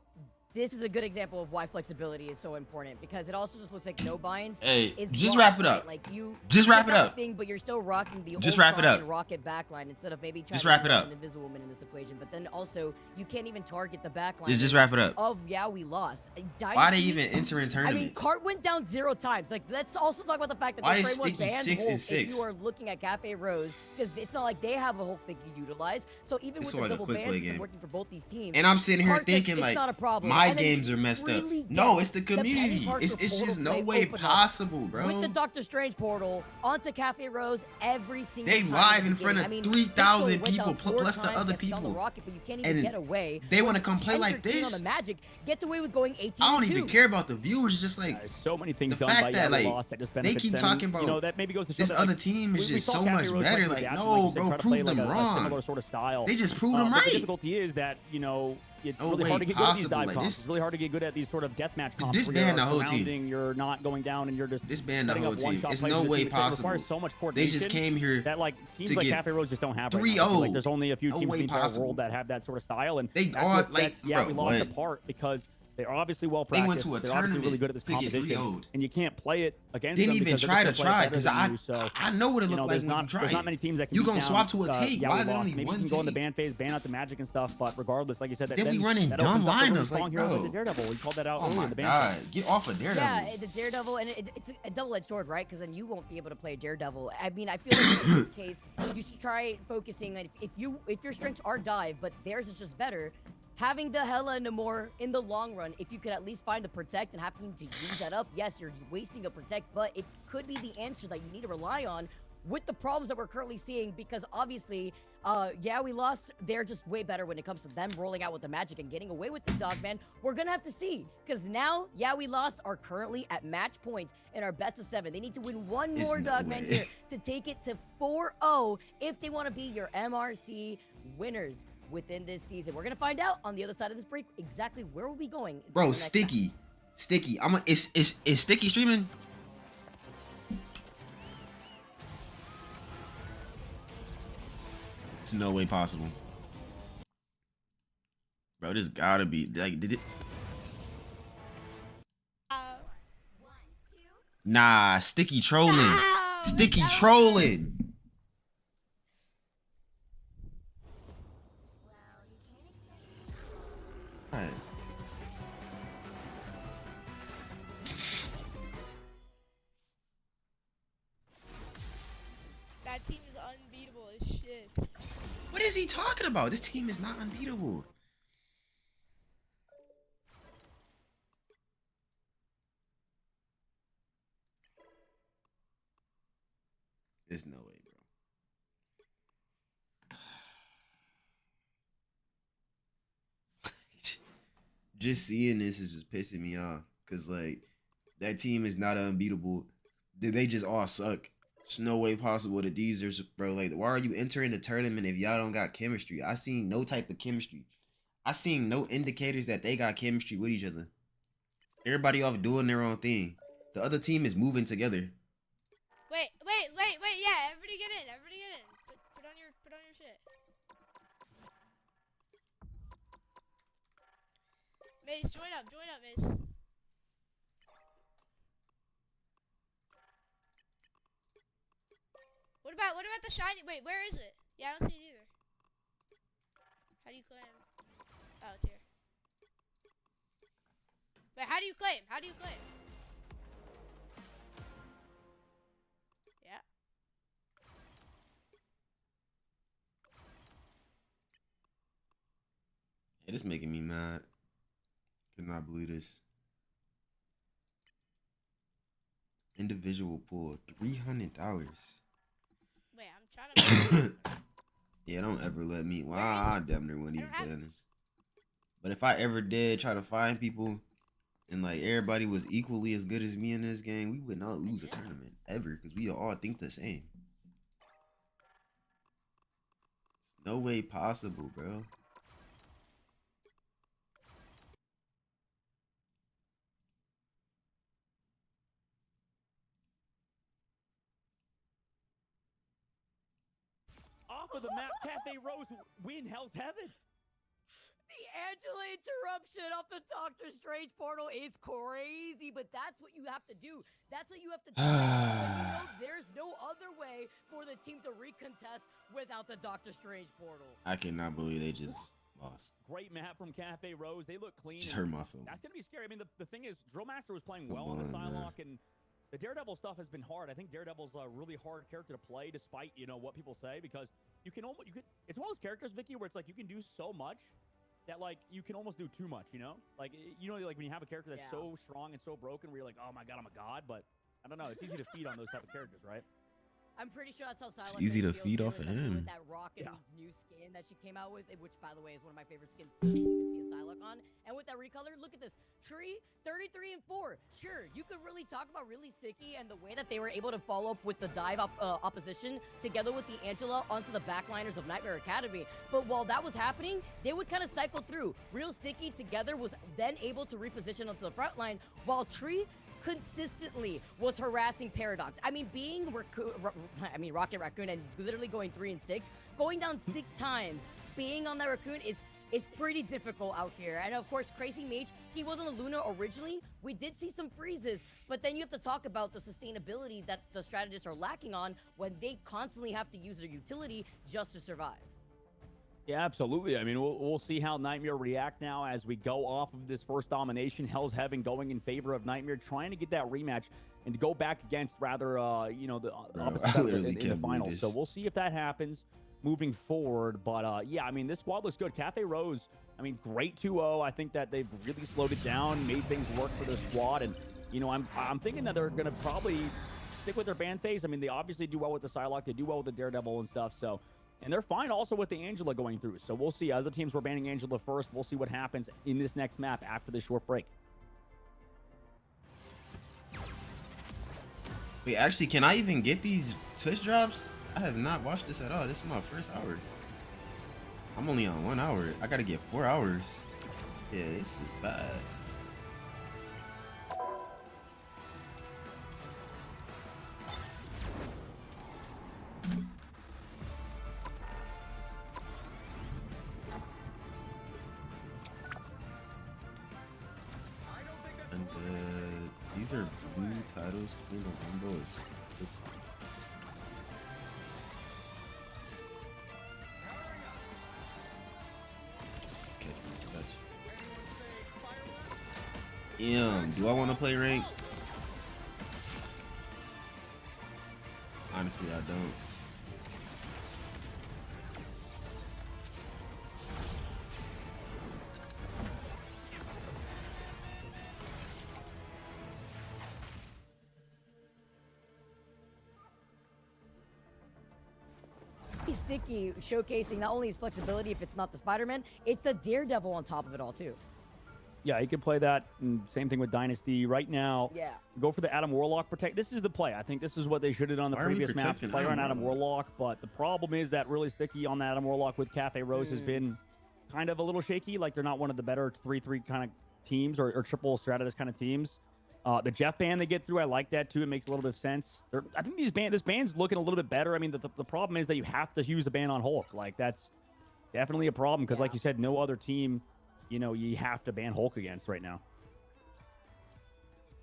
this is a good example of why flexibility is so important, because it also just looks like no binds. Hey, is just rock, wrap it up. right? Like you Just wrap check it out up. the thing, but you're still rocking the Just old wrap it Tron up. and rocket backline instead of maybe trying Just to wrap it use up. an invisible woman in this equation. But then also you can't even target the backline. Just wrap it up. Of we lost. Why they Dynasty- even enter in I mean, tournaments? Cart went down 0 times. Like, let's also talk about the fact that Why the is framework Sticky banned 6 and Hulk 6? if you are looking at Cafe Rose, because it's not like they have a Hulk they can utilize. So even It's with the like a double quick bans, play it's game. working for both these teams. And I'm sitting here Cart says thinking, it's like, not a problem. my And then games are messed up. really No, gets it's the Penny community. Parker It's portal just no play way open up possible, bro. With the Doctor Strange portal onto Cafe Rose every single They time live the in front beginning. of I mean, 3,000 Pixel went people, down 4 plus the times, other gets on the people. rocket, but you can't even And get away. they wanna When come play like Kendrick this? on the Magic gets away with going 18-2. I don't even care about the viewers. It's just like There's so many things the done by fact that, Yellow like, Lost that just they benefits keep them. talking about You know, that maybe goes to show this that, other like, team is we just saw so Cafe much Rose better. like Like, adapt, no, you said, bro, try to prove play them like a wrong. similar sort of style. They just proved them But the right. difficulty is that, you know, it's No really way hard to get good at these possible. dive Like, comps. this- It's really hard to get good at these sort of deathmatch comps. This where banned you're the whole team. surrounding, you're not going down, and you're just This banned the setting whole up team. one-shot It's plays no with the way team. It possible. requires so much They coordination just came here that, like, teams to like get Cafe Rose just don't have right 3-0. now. I feel like there's only a few No teams way in the entire possible. world that have that sort of style, and They that's all, what like, sets, yeah, we bro, lost what? apart because they're obviously well They went practiced. to a They're obviously really tournament good at this to get competition, 3-0'd. and you can't play it against Didn't them even because try they're to just gonna play try better because than you. So, I know what it you looked know, like there's when you not try there's not it. many teams that can You beat gonna down, swap to a tank? yeah, Why we is it lost. only Maybe one you can go in the tank? ban phase, ban out the magic and stuff, but regardless, like you said, that Then we running that dumb opens up the really lineups, strong like, heroes bro. like the Daredevil. You called that out Oh earlier my in the ban God, phase. get off of Daredevil. Yeah, the Daredevil, and it's a double-edged sword, right? Because then you won't be able to play Daredevil. I mean, I feel like in this case, you should try focusing on if your strengths are dive, but theirs is just better. Having the Hela and Namor in the long run, if you could at least find a protect and having to use that up, yes, you're wasting a protect, but it could be the answer that you need to rely on with the problems that we're currently seeing, because obviously, yeah, we lost. They're just way better when it comes to them rolling out with the magic and getting away with the Dogman. We're going to have to see, because now, yeah, we lost, are currently at match point in our best of 7. They need to win one more Dogman here to take it to 4-0 if they want to be your MRC winners within this season. We're going to find out on the other side of this break exactly where we'll be going. Bro, Sticky. Sticky. Is Sticky streaming? It's no way possible. Bro, this gotta be like, did it? Nah, Sticky trolling. No, Sticky trolling. Right. That team is unbeatable as shit. What is he talking about? This team is not unbeatable. There's no way, bro. Just seeing this is just pissing me off. Cause like that team is not unbeatable. They just all suck. There's no way possible that these are, bro. Like, why are you entering the tournament if y'all don't got chemistry? I seen no type of chemistry. I seen no indicators that they got chemistry with each other. Everybody off doing their own thing. The other team is moving together. Wait. Yeah, everybody get in. Everybody get in. Put on your shit. Mace, join up, Mace. What about the shiny? Wait, where is it? Yeah, I don't see it either. How do you claim? Oh, it's here. Wait, how do you claim? Yeah. It is making me mad. Could not believe this. Individual pool, $300. Wait, I'm trying to. Yeah, don't ever let me. Well, I damn near wouldn't even play this. But if I ever did try to find people, and like everybody was equally as good as me in this game, we would not lose a tournament ever because we all think the same. It's no way possible, bro. Off of the map, Cafe Rose win Hell's Heaven. The Angela interruption off the Doctor Strange portal is crazy, but that's what you have to do. That's what you have to do. You know, there's no other way for the team to recontest without the Doctor Strange portal. I cannot believe they just lost. Great map from Cafe Rose. They look clean. Just hurt my feelings. That's going to be scary. I mean, the thing is, Drillmaster was playing well on the Psylocke, and the Daredevil stuff has been hard. I think Daredevil's a really hard character to play, despite, you know, what people say, because it's one of those characters, Vicky, where it's like you can do so much that, like, you can almost do too much, you know? Like, like when you have a character that's so strong and so broken where you're like, oh my god, I'm a god, but I don't know. It's easy to feed on those type of characters, right? I'm pretty sure that's how Psylocke. It's easy to feed off of him. With that rocket new skin that she came out with, which by the way is one of my favorite skins to even see a Psylocke on. And with that recolor, look at this tree, 33 and 4. Sure, you could really talk about really sticky and the way that they were able to follow up with the dive opposition together with the Angela onto the backliners of Nightmare Academy. But while that was happening, they would kind of cycle through. Real Sticky together was then able to reposition onto the front line, while Tree consistently was harassing Paradox. I mean, Rocket Raccoon and literally going 3 and 6, going down 6 times, being on that Raccoon is pretty difficult out here. And of course, Crazy Mage, he wasn't a Luna originally. We did see some freezes, but then you have to talk about the sustainability that the strategists are lacking on when they constantly have to use their utility just to survive. Yeah, absolutely. I mean, we'll see how Nightmare react now as we go off of this first domination. Hell's Heaven going in favor of Nightmare, trying to get that rematch and to go back against rather, the opposite side in the finals. So we'll see if that happens moving forward. But yeah, I mean, this squad looks good. Cafe Rose, I mean, great 2-0. I think that they've really slowed it down, made things work for the squad, and you know, I'm thinking that they're gonna probably stick with their ban phase. I mean, they obviously do well with the Psylocke. They do well with the Daredevil and stuff. So, and they're fine also with the Angela going through. So we'll see. Other teams were banning Angela first. We'll see what happens in this next map after this short break. Wait, actually, can I even get these touch drops? I have not watched this at all. This is my first hour. I'm only on 1 hour. I gotta get 4 hours. Yeah, this is bad. And these are blue titles. Queen of Rainbow is Damn, do I want to play rank? Honestly, I don't. Sticky, showcasing not only his flexibility if it's not the Spider-Man, it's the Daredevil on top of it all too. Yeah, you can play that. And same thing with Dynasty. Right now, yeah, go for the Adam Warlock protect. This is the play. I think this is what they should have done on the previous map. Play on Adam Warlock, but the problem is that really Sticky on the Adam Warlock with Cafe Rose has been kind of a little shaky. Like they're not one of the better 3-3 kind of teams or triple Stratus kind of teams. The Jeff ban they get through, I like that too. It makes a little bit of sense. I think this band's looking a little bit better. I mean, the problem is that you have to use a ban on Hulk. Like that's definitely a problem because, like you said, no other team, you know, you have to ban Hulk against right now.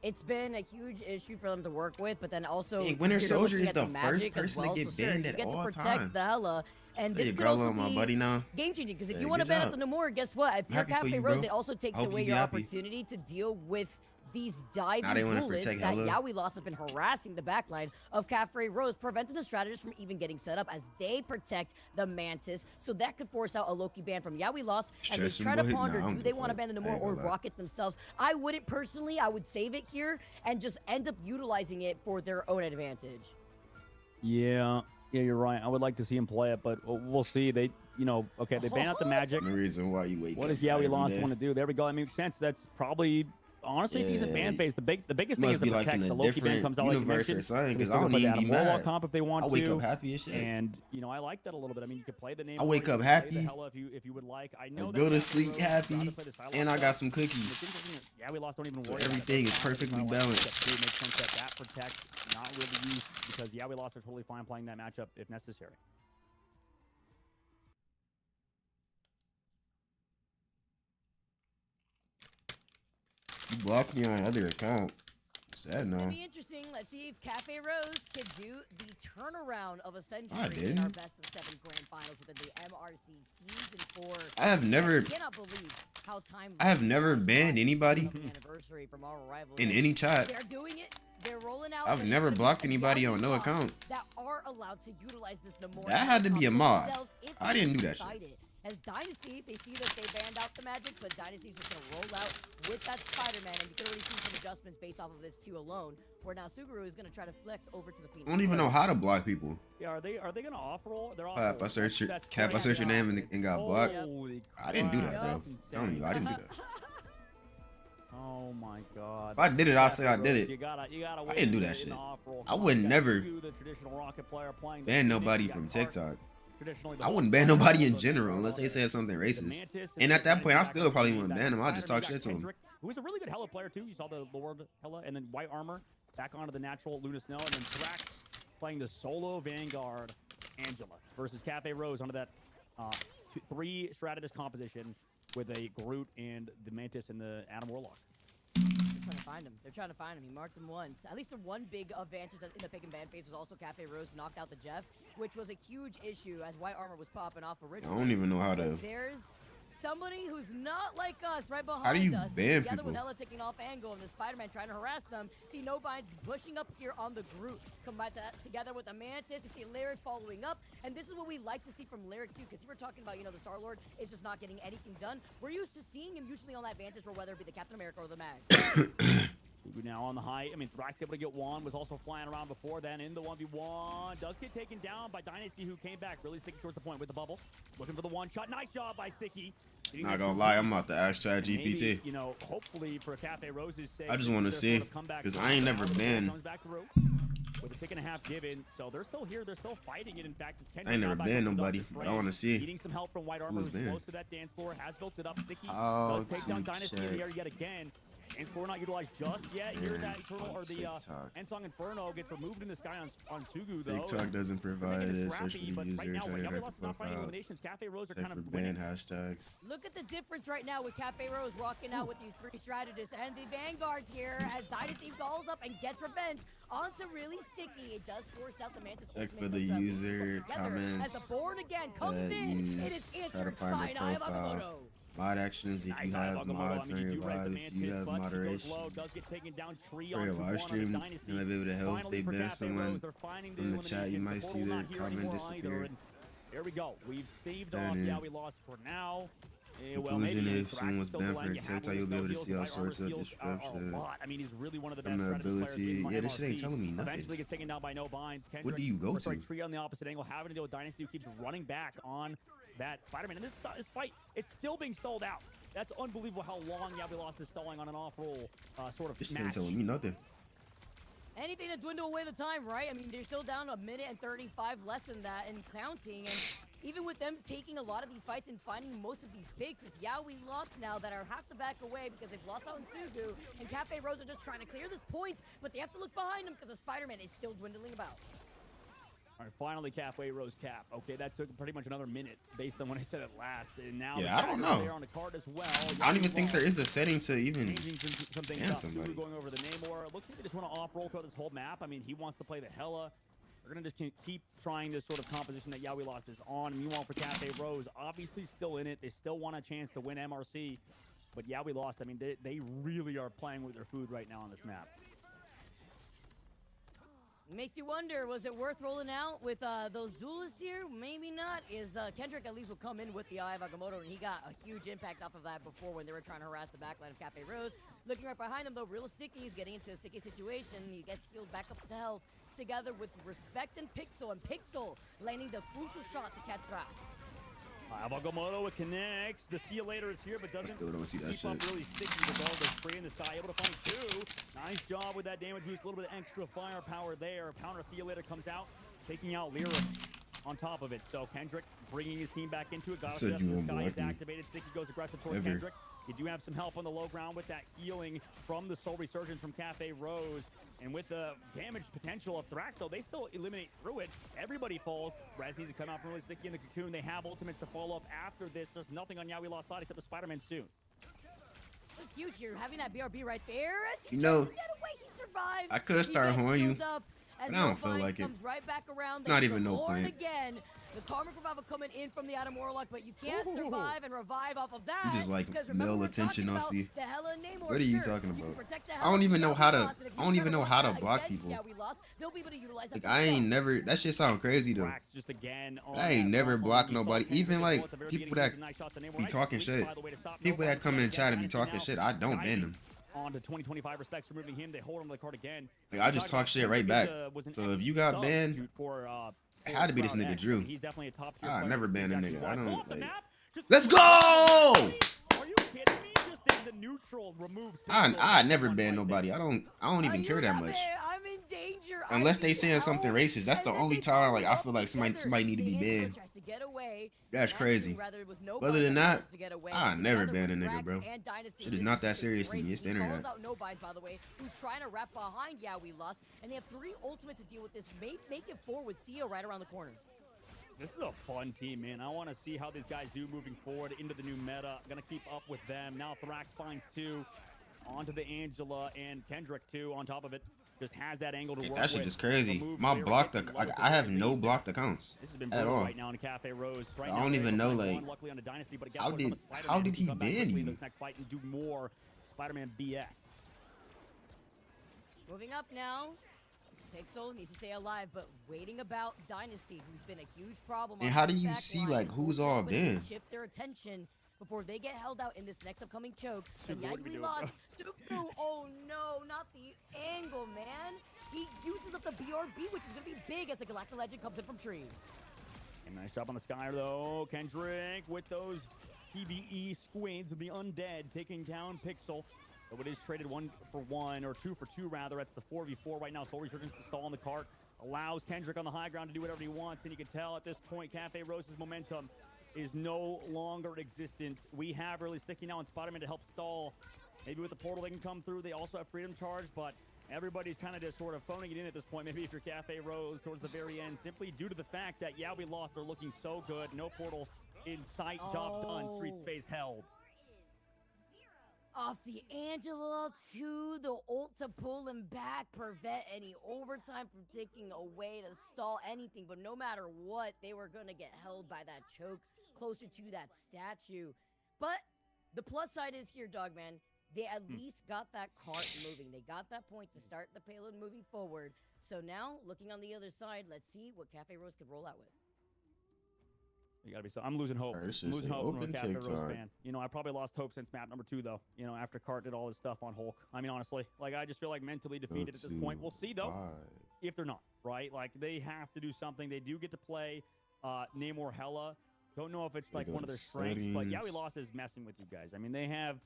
It's been a huge issue for them to work with, but then also Winter Soldier is the first person to get banned at all times. The Hela, and this could also be game-changing because if you want to ban out the Namor, guess what? If you're Cafe Rose, it also takes away your opportunity to deal with these diving duelists that Yowie Lost have been harassing the backline of Cafe Rose, preventing the strategists from even getting set up as they protect the Mantis. So that could force out a Loki ban from Yowie Lost as they try to ponder, do they want to ban the Namor or Rocket themselves? I wouldn't personally. I would save it here and just end up utilizing it for their own advantage. Yeah, you're right. I would like to see him play it, but we'll see. They, you know, okay, they ban out the magic. The reason why you wait. What does Yowie Lost want to do? There we go. That makes sense. That's probably honestly a decent ban phase. The biggest thing is the protect. The Loki ban comes out like you mentioned. Because I don't even be mad. Comp if they want I wake up happy as shit. And you know, I like that a little bit. I mean, you could play the name. I wake up happy. If you would like. I know. Go to sleep happy. And I got some cookies. Yeah, we lost. Don't even worry. So everything is perfectly balanced. It makes sense that protect not really used because yeah, we lost are totally fine playing that matchup if necessary. You blocked me on another account. Sad no. It's gonna be interesting. Let's see if Cafe Rose can do the turnaround of a century in our best of 7 grand finals within the MRC season 4. I have never. I cannot believe how time. I have never banned anybody from our rival in any chat. They're doing it. They're rolling out. I've never blocked anybody on no account. That are allowed to utilize this Namor. That had to be a mod. I didn't do that shit. As Dynasty, they see that they banned out the magic, but Dynasty's just going to roll out with that Spider-Man, and you can already see some adjustments based off of this 2 alone, where now Suguru is going to try to flex over to the Phoenix. I don't even know how to block people. Yeah, are they going to off-roll? They're off-roll. I searched your name and got blocked. I didn't do that, bro. I didn't do that. Oh my god. If I did it, I'll say I did it. You gotta I didn't do that shit. I would never ban nobody from TikTok. I wouldn't ban nobody in general unless they said something racist. And at that point, I still probably wouldn't ban him. I'll just talk shit to him. Who's a really good Hela player too. You saw the Lord Hela and then White Armor back onto the natural Luna Snow, and then Thrax playing the solo Vanguard Angela versus Cafe Rose onto that 3 strategist composition with a Groot and the Mantis and the Adam Warlock. They're trying to find him. They're trying to find him. He marked them once. At least the one big advantage in the pick and ban phase was also Cafe Rose knocked out the Jeff, which was a huge issue as White Armor was popping off originally. I don't even know how to. There's somebody who's not like us right behind us. How do you ban together people? With Hela taking off angle and the Spider-Man trying to harass them. See No Binds pushing up here on the Groot. Combine that together with the Mantis. You see Lyric following up. And this is what we like to see from Lyric too, because you were talking about, you know, the Star-Lord is just not getting anything done. We're used to seeing him usually on that vantage, or whether it be the Captain America or the Mag. Sugu now on the height. I mean, Thrax able to get one. Was also flying around before then in the 1v1. Does get taken down by Dynasty, who came back really sticking towards the point with the bubble. Looking for the one shot. Nice job by Sticky. Not gonna lie, I'm about to ask ChatGPT. Maybe, you know, hopefully for Cafe Rose's sake. I just want to see, because I ain't never been. With a tick and a half given, so they're still here. They're still fighting it. In fact, it's Kendrick I ain't never been nobody, but I want to see. Needing some help from White Armor, who's close to that dance floor, has built it up. Sticky Oh, does take down Dynasty in the air yet again. And for not utilized just yet. Here that Eternal or the Ensong Inferno gets removed in the sky on Sugu though. TikTok doesn't provide it. Search for the users. Right now, edit Yabby at the profile. Cafe Rose are Check kind for of ban winning. hashtags. Look at the difference right now with Cafe Rose rocking out with these 3 strategists and the Vanguards here as Dynasty calls up and gets revenge onto really Sticky. It does force out the Mantis. Check for the user comments. As the Born again comes in, it is answered by an Eye of Agamotto. Mod actions, if you have mods on your lives, you have moderation for your live stream, you might be able to help. If they ban someone from the chat, you might see their comment disappear. There we go. We've staved off. Yeah, we lost for now. Conclusion, if someone was banned from TikTok, you'll be able to see all sorts of descriptions. I mean, he's really one of the best From the ability, yeah, this shit ain't telling me nothing. Eventually gets taken down by no binds. What do you go to? Tree on the opposite angle, having to deal with Dynasty, who keeps running back on that Spider-Man. And this fight, it's still being stalled out. That's unbelievable how long Yabby lost is stalling on an off-roll sort of this match. shit ain't telling me nothing. Anything to dwindle away the time, right? I mean, they're still down 1 minute and 35 less than that and counting. And even with them taking a lot of these fights and finding most of these picks, it's Yaoi lost now that are have to back away because they've lost out in Sugu. And Cafe Rose are just trying to clear this point, but they have to look behind them because the Spider-Man is still dwindling about. All right, finally, Cafe Rose cap. Okay, that took pretty much another minute based on when I said it last. And now yeah, I don't know. On the card as well. I don't even think there is a setting to even ban somebody. Going over the Namor. Looks like they just want to off-roll throughout this whole map. I mean, he wants to play the Hela. We're going to just keep trying this sort of composition that Yaoi lost is on. Meanwhile, for Cafe Rose, obviously still in it. They still want a chance to win MRC. But Yaoi lost. I mean, they really are playing with their food right now on this map. Makes you wonder, was it worth rolling out with those duelists here? Maybe not. Kendrick at least will come in with the Eye of Agamotto, and he got a huge impact off of that before when they were trying to harass the backline of Cafe Rose. Looking right behind him, though, real Sticky. He's getting into a sticky situation. He gets healed back up to health together with Respect and Pixel landing the crucial shot to catch Thrax. Agamotto, it connects. The See You Later is here, but doesn't don't see that keep up really sticky. The ball goes free in the sky, able to find 2. Nice job with that damage boost. A little bit of extra firepower there. Counter See You Later comes out, taking out Lyra on top of it. So Kendrick bringing his team back into it. Got the sky is activated. Sticky goes aggressive towards Kendrick. You do have some help on the low ground with that healing from the Soul Resurgence from Cafe Rose. And with the damage potential of Thrax, though, they still eliminate through it. Everybody falls. Raz needs to come out from really Sticky in the cocoon. They have ultimates to follow up after this. There's nothing on Yaoi Lost side except the Spider-Man soon. It's huge here, having that BRB right there. As he you know, get away, he survives. I could start horning you, but I don't feel like it. Right back around. It's not even no point. Again. The Karmic Revival coming in from the Adam Warlock, but you can't survive and revive off of that. You just like male attention, I'll see. Namor, what are you talking about? I don't even know how to. I don't even know how to block people. Like I ain't never. That shit sound crazy though. I ain't never blocked nobody. Even like people that be talking shit. People that come in chat and be talking shit. I don't ban them. On to 2025 respects removing him. They hold him to the card again. Like I just talk shit right back. So if you got banned. It had to be this nigga Drew. He's definitely a top tier I never banned a nigga. I don't like. Let's go! Are you kidding me? Just the neutral removes. I never ban nobody. I don't even care that much. I'm in danger. Unless they saying something racist. That's the only time like I feel like somebody need to be banned. That's crazy. Other than that, I never ban a nigga, bro. Shit is not that serious to me. It's the internet. No bind, by the way, who's trying to wrap behind Yaoi Lost, and they have 3 ultimates to deal with this. Make it 4 with Sia right around the corner. This is a fun team, man. I want to see how these guys do moving forward into the new meta. Gonna keep up with them. Now Thrax finds 2 onto the Angela and Kendrick 2 on top of it. Just has that angle to work that shit with. is crazy. My blocked, I have no blocked accounts at all. Right now in Cafe Rose. Right I don't even know like Dynasty, but how did he ban you? This next fight and do more Spider-Man BS. Moving up now. Pixel needs to stay alive, but waiting about Dynasty, who's been a huge problem. And on how do this you back see, line, like, who's also all gonna been? shift their attention before they get held out in this next upcoming choke. And Sugu, yeah, what are we we doing? lost Sugu. Oh no, not the angle, man. He uses up the BRB, which is gonna be big as the Galactic Legend comes in from tree. And nice job on the Sky though. Kendrick with those PvE squids, the undead taking down Pixel. So it is traded 1 for 1, or 2 for 2 rather. That's the 4v4 right now. Soul Resurgence to stall on the cart. Allows Kendrick on the high ground to do whatever he wants. And you can tell at this point, Cafe Rose's momentum is no longer existent. We have really Sticky now on Spider-Man to help stall. Maybe with the portal they can come through. They also have Freedom Charge, but everybody's kind of just sort of phoning it in at this point. Maybe if you're Cafe Rose towards the very end, simply due to the fact that, yeah, we lost. They're looking so good. No portal in sight. Job done. Street space held. Off the Angela to the ult to pull him back, prevent any overtime from taking away to stall anything. But no matter what, they were going to get held by that choke closer to that statue. But the plus side is here, Dogman. They at least got that cart moving. They got that point to start the payload moving forward. So now, looking on the other side, let's see what Cafe Rose could roll out with. You gotta be so. I'm losing hope. Alright, it's I'm just losing an hope from a open Cafe Rose TikTok. fan. You know, I probably lost hope since map number 2, though. You know, after Cart did all this stuff on Hulk. I mean, honestly, like, I just feel like mentally defeated at this point. We'll see, though, if they're not, right? Like, they have to do something. They do get to play Namor Hella. Don't know if it's, like, one of their strengths, but yeah, we lost is messing with you guys. I mean, they have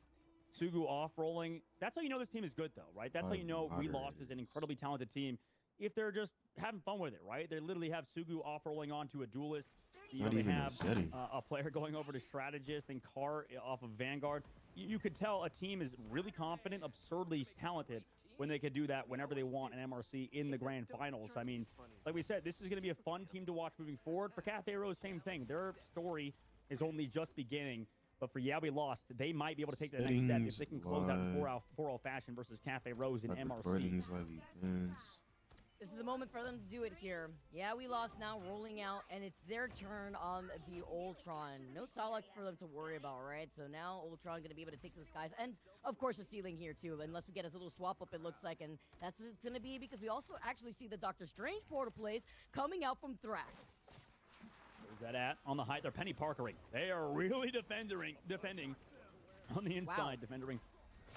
Sugu off-rolling. That's how you know this team is good, though, right? That's how you know we lost as an incredibly talented team. If they're just having fun with it, right? They literally have Sugu off-rolling onto a duelist. You know, they have a player going over to strategist and Car off of Vanguard. You could tell a team is really confident, absurdly talented when they could do that whenever they want an MRC in the grand finals. I mean, like we said, this is going to be a fun team to watch moving forward. For Cafe Rose, same thing. Their story is only just beginning. But for Yeah We Lost, they might be able to take the next step if they can close out in 4-0 fashion versus Cafe Rose and MRC. This is the moment for them to do it here. Yeah, we lost now, rolling out, and it's their turn on the Ultron. No Solak for them to worry about, right? So now Ultron going to be able to take to the skies, and of course a ceiling here too, unless we get a little swap up, it looks like, and that's what it's going to be because we also actually see the Doctor Strange portal plays coming out from Thrax. Where's that at? On the height, they're Penny Parkering. They are really defending on the inside, defending.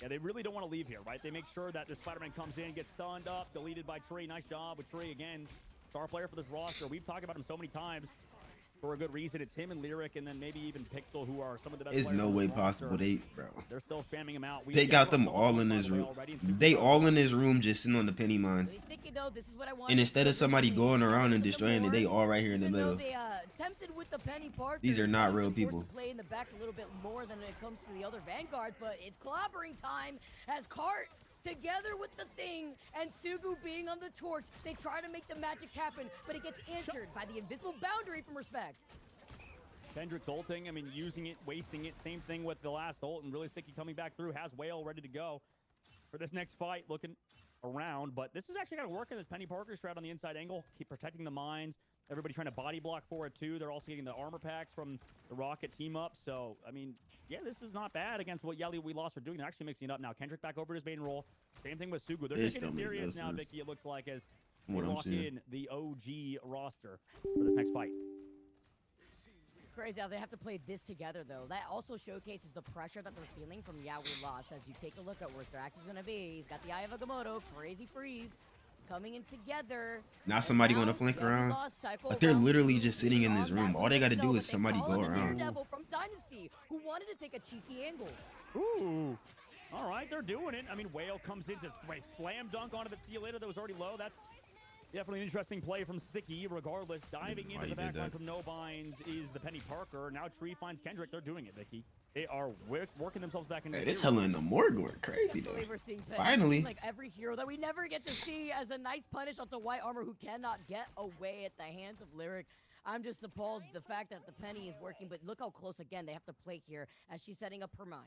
Yeah, they really don't want to leave here, right? They make sure that the Spider-Man comes in, gets stunned up, deleted by Tree. Nice job with Tree again. Star player for this roster. We've talked about him so many times for a good reason. It's him and Lyric and then maybe even Pixel, who are some of the best players. There's no way possible. They're still spamming him out. They got them all in his room. They all in his room just sitting on the penny mines. And instead of somebody going around and destroying it, they all right here in the middle. Tempted with the Penny Parker. These are not real people. Play in the back a little bit more than when it comes to the other Vanguard, but it's clobbering time as Cart together with the Thing and Sugu being on the torch. They try to make the magic happen, but it gets answered by the invisible boundary from Respect. Kendrick's ulting, I mean, using it, wasting it. Same thing with the last ult, and really Sticky coming back through. Has Whale ready to go for this next fight, looking around. But this is actually kind of working. This Penny Parker strat on the inside angle, keep protecting the mines. Everybody trying to body block for it, too. They're also getting the armor packs from the Rocket team up. So, I mean, yeah, this is not bad against what Yali We Lost are doing. They're actually mixing it up now. Kendrick back over to his main role. Same thing with Sugu. They're taking it serious now, Vicky, it looks like, as they lock in the OG roster for this next fight. Crazy how they have to play this together, though. That also showcases the pressure that they're feeling from Yeah We Lost. As you take a look at where Thrax is going to be, he's got the Eye of Agamotto, crazy freeze. Coming in together. Now somebody going to flank around. But they're literally just sitting in this room. All they got to do is somebody go around. Daredevil from Dynasty, who wanted to take a cheeky angle. Ooh. All right, they're doing it. I mean, Whale comes in to slam dunk onto the see you later that was already low. That's definitely an interesting play from Sticky. Regardless, diving into the backline from No Binds is the Penny Parker. Now Tree finds Kendrick. They're doing it, Vicky. They are working themselves back into. Hey, this Hella in the Morgue going crazy though. Finally, like every hero that we never get to see as a nice punish onto White Armor, who cannot get away at the hands of Lyric. I'm just appalled the fact that the Penny is working, but look how close again they have to play here as she's setting up her mines.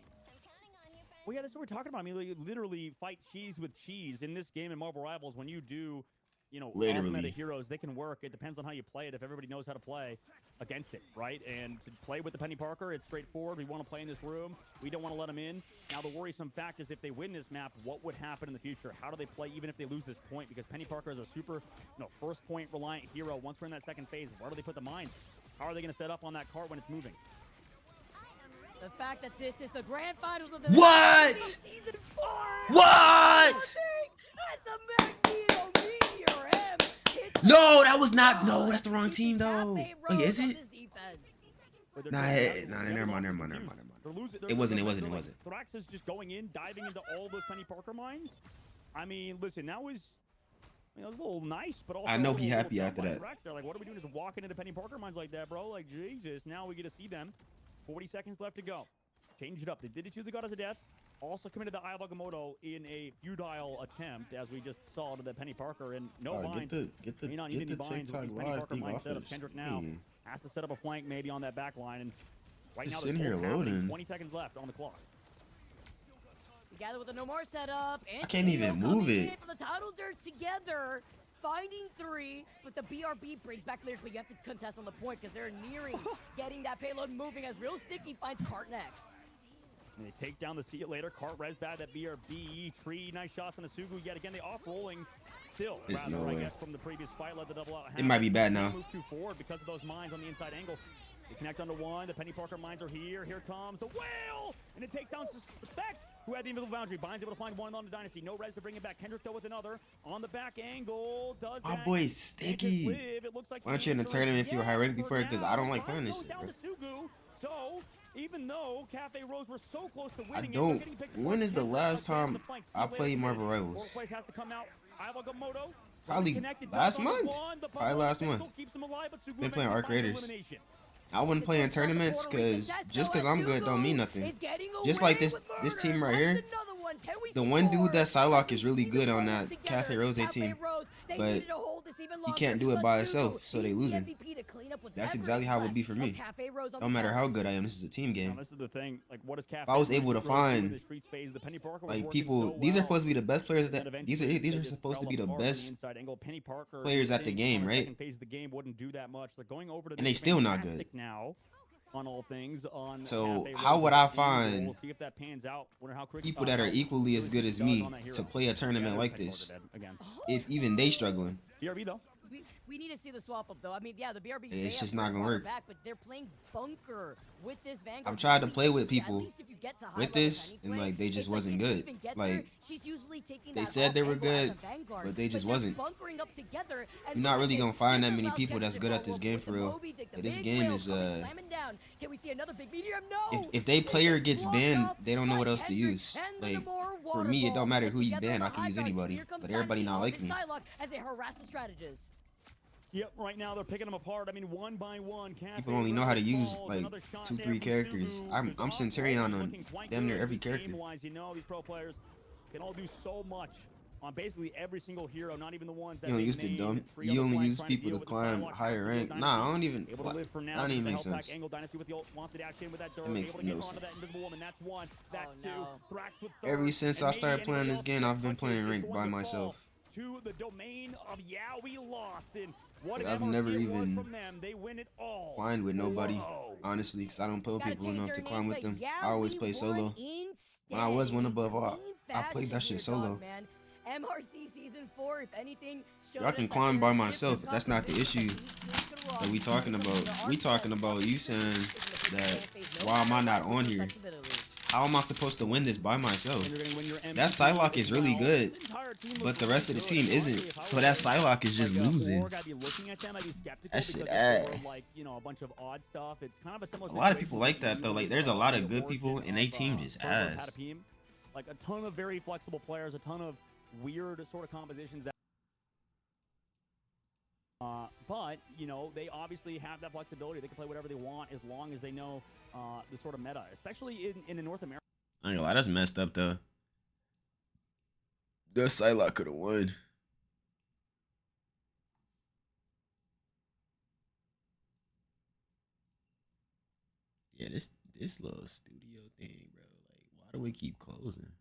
Well, yeah, that's what we're talking about. I mean, you literally fight cheese with cheese in this game in Marvel Rivals when you do, you know, Literally. meta heroes, they can work. It depends on how you play it. If everybody knows how to play against it, right? And to play with the Penny Parker, it's straightforward. We want to play in this room. We don't want to let them in. Now, the worrisome fact is if they win this map, what would happen in the future? How do they play even if they lose this point? Because Penny Parker is a super, first point reliant hero. Once we're in that second phase, where do they put the mines? How are they going to set up on that cart when it's moving? The fact that this is the grand finals of the What? season 4. What? As the Magneto Meteor M hits the No, that was not. No, that's the wrong team though. Cafe Wait, Rose is on it? this defense. Nah, never mind. It wasn't. Thrax is just going in, diving into all those Penny Parker mines. I mean, listen, that was, it was a little nice, but also I know a he little happy dumb after by that. Thrax there. Like, what are we doing? Just walking into Penny Parker mines like that, bro? Like, Jesus. Now we get to see them. 40 seconds left to go. Change it up. They did it to the Goddess of Death. Also committed the Eye of Agamotto in a futile attempt, as we just saw to the Penny Parker, and no binds. Get the May not need any binds with these Penny Parker mine setup. Kendrick now has to set up a flank maybe on that back line, and right now sitting here loading. 20 seconds left on the clock. Together with the No More setup, and I can't even move it. For the title dirt together, finding 3, but the BRB brings back players, but you have to contest on the point because they're nearing getting that payload moving as Real Sticky finds Cart next. And they take down the See It Later. Cart res bad that BRB. Tree, nice shots on the Sugu. Yet again, they off-rolling. Still, There's rather, no I way. guess, from the previous fight, led the double out. It might be bad now. Move too forward because of those mines on the inside angle. They connect onto one. The Penny Parker mines are here. Here comes the whale! And it takes down Suspect, who had the invisible boundary. Bind's able to find one on the Dynasty. No res to bring it back. Kendrick, though, with another. On the back angle. Does My that. boy's sticky. It looks like Why don't you in the tournament if you were high ranked before? Because I don't like playing this Goes shit, down bro. to Sugu. So, even though Cafe Rose were so close to I winning don't. it, getting picked When is the apart. last Kendrick on time the flank. I See you played later. Marvel Fourth Rivals? place has to come out. Agamotto Probably connected last just on the month. one. The Probably last pistol month. keeps him alive, but Sugu Been playing eventually Arc finds Raiders. elimination. I wouldn't play in tournaments because just because I'm good don't mean nothing. Just like this team right here. The one dude that Psylocke is really good on that Cafe Rose team, but he can't do it by himself, so they losing. That's exactly how it would be for me. No matter how good I am, this is a team Now, game. this is the thing. Like, what is Cafe If I was Rose able to really do in find, this Streets phase? The Penny Parker was like, working people, so these are well. supposed to be the best players That that eventually these they are just supposed to fell be the apart on best inside angle. Penny Parker, players at the they game, on right? second phase of the game wouldn't do that much. They're going over to And they the still not Fantastic good. now on all things on So Cafe how Rose would I team. find We'll see if that pans out. Wonder how quick people that are equally as good as me to play a tournament Yeah, like Penny this? Parker dead again. If even they struggling, BRB though. We need to see the swap up though. I mean, yeah, the BRB. they it's have just not gonna Vanguard work. Back, but they're playing bunker with this Vanguard. I've tried to We play with at least people if you get to high with level this, Penny and play, like they just it's wasn't if you good. even get Like there, she's usually taking they that said off they were angle as a good, Vanguard, but they just they're wasn't. bunkering up together, and You're not look at really this. gonna find that This many allows people that's Kendrick good to at this go game with for the real. Moby Dick, the This big game whale is coming, slamming down. Can we see another big meteor? No. if they player gets Blocked banned, off they don't know by what else to Kendrick use. and the Like Namor for me, it waterfall. don't matter who you Together ban. on I the can use high ground. anybody, Here comes but everybody Dynasty not on like this me. Psylocke as they harass the strategist. Yep, right now they're picking them apart. I mean, one by one. People only know how to use like 2-3 characters. I'm Centurion on damn near every character. You know, these pro players can all do so much on basically every single hero, not even the ones that You only they use the named. dumb. Three You on the only flank use trying to people deal to with the climb Psylocke higher after rank. the Nah, I Dynasty. don't even. Able What? to live for now. That don't even The make help back sense. angle Dynasty with the ult wants to dash in with that dirt. makes Able to no get onto that sense. invisible woman. That's one. That's Oh, two. no. Thrax with third. Ever since And I maybe started playing anybody this else game, that I've been touches playing is ranked going by to myself. fall to the domain of we lost. And what I've an never MRC it was even from them. They win it all. Climbed with nobody, Whoa. honestly, because I don't pull Gotta people change enough their to name climb with to them. Yeah, I always We play Won solo. Instead. When I was one above, Clean I played that fashion shit here, dog, solo. man. MRC season 4, if anything, showed Y'all us can that climb there by are myself, different but that's not the compositions issue that these teams can that run. we talking about. There are We talking some about you saying in the big that fan phase, no why am I matter not what, on with here? flexibility. How am I supposed to win this by myself? And you're gonna win your That MVP Psylocke is really as well. good, This entire team but looks the rest of the really team good. isn't. Honestly, if I So was that like Psylocke is just losing. org, I'd be looking at them, I'd be skeptical That shit because if they ass. were like, you know, a bunch of odd stuff. It's kind of a similar A lot of situation people like that, though. you Like, and, there's a lot of the good origin people, and they of, team just Provo and ass. Patapim. Like a ton of very flexible players, a ton of weird sort of compositions that. But, you know, they obviously have that flexibility. They can play whatever they want as long as they know the sort of meta, especially in the North America. I ain't gonna lie, that's messed up, though. That Psylocke could have won. Yeah, this little studio thing, bro. Like, why do we keep closing?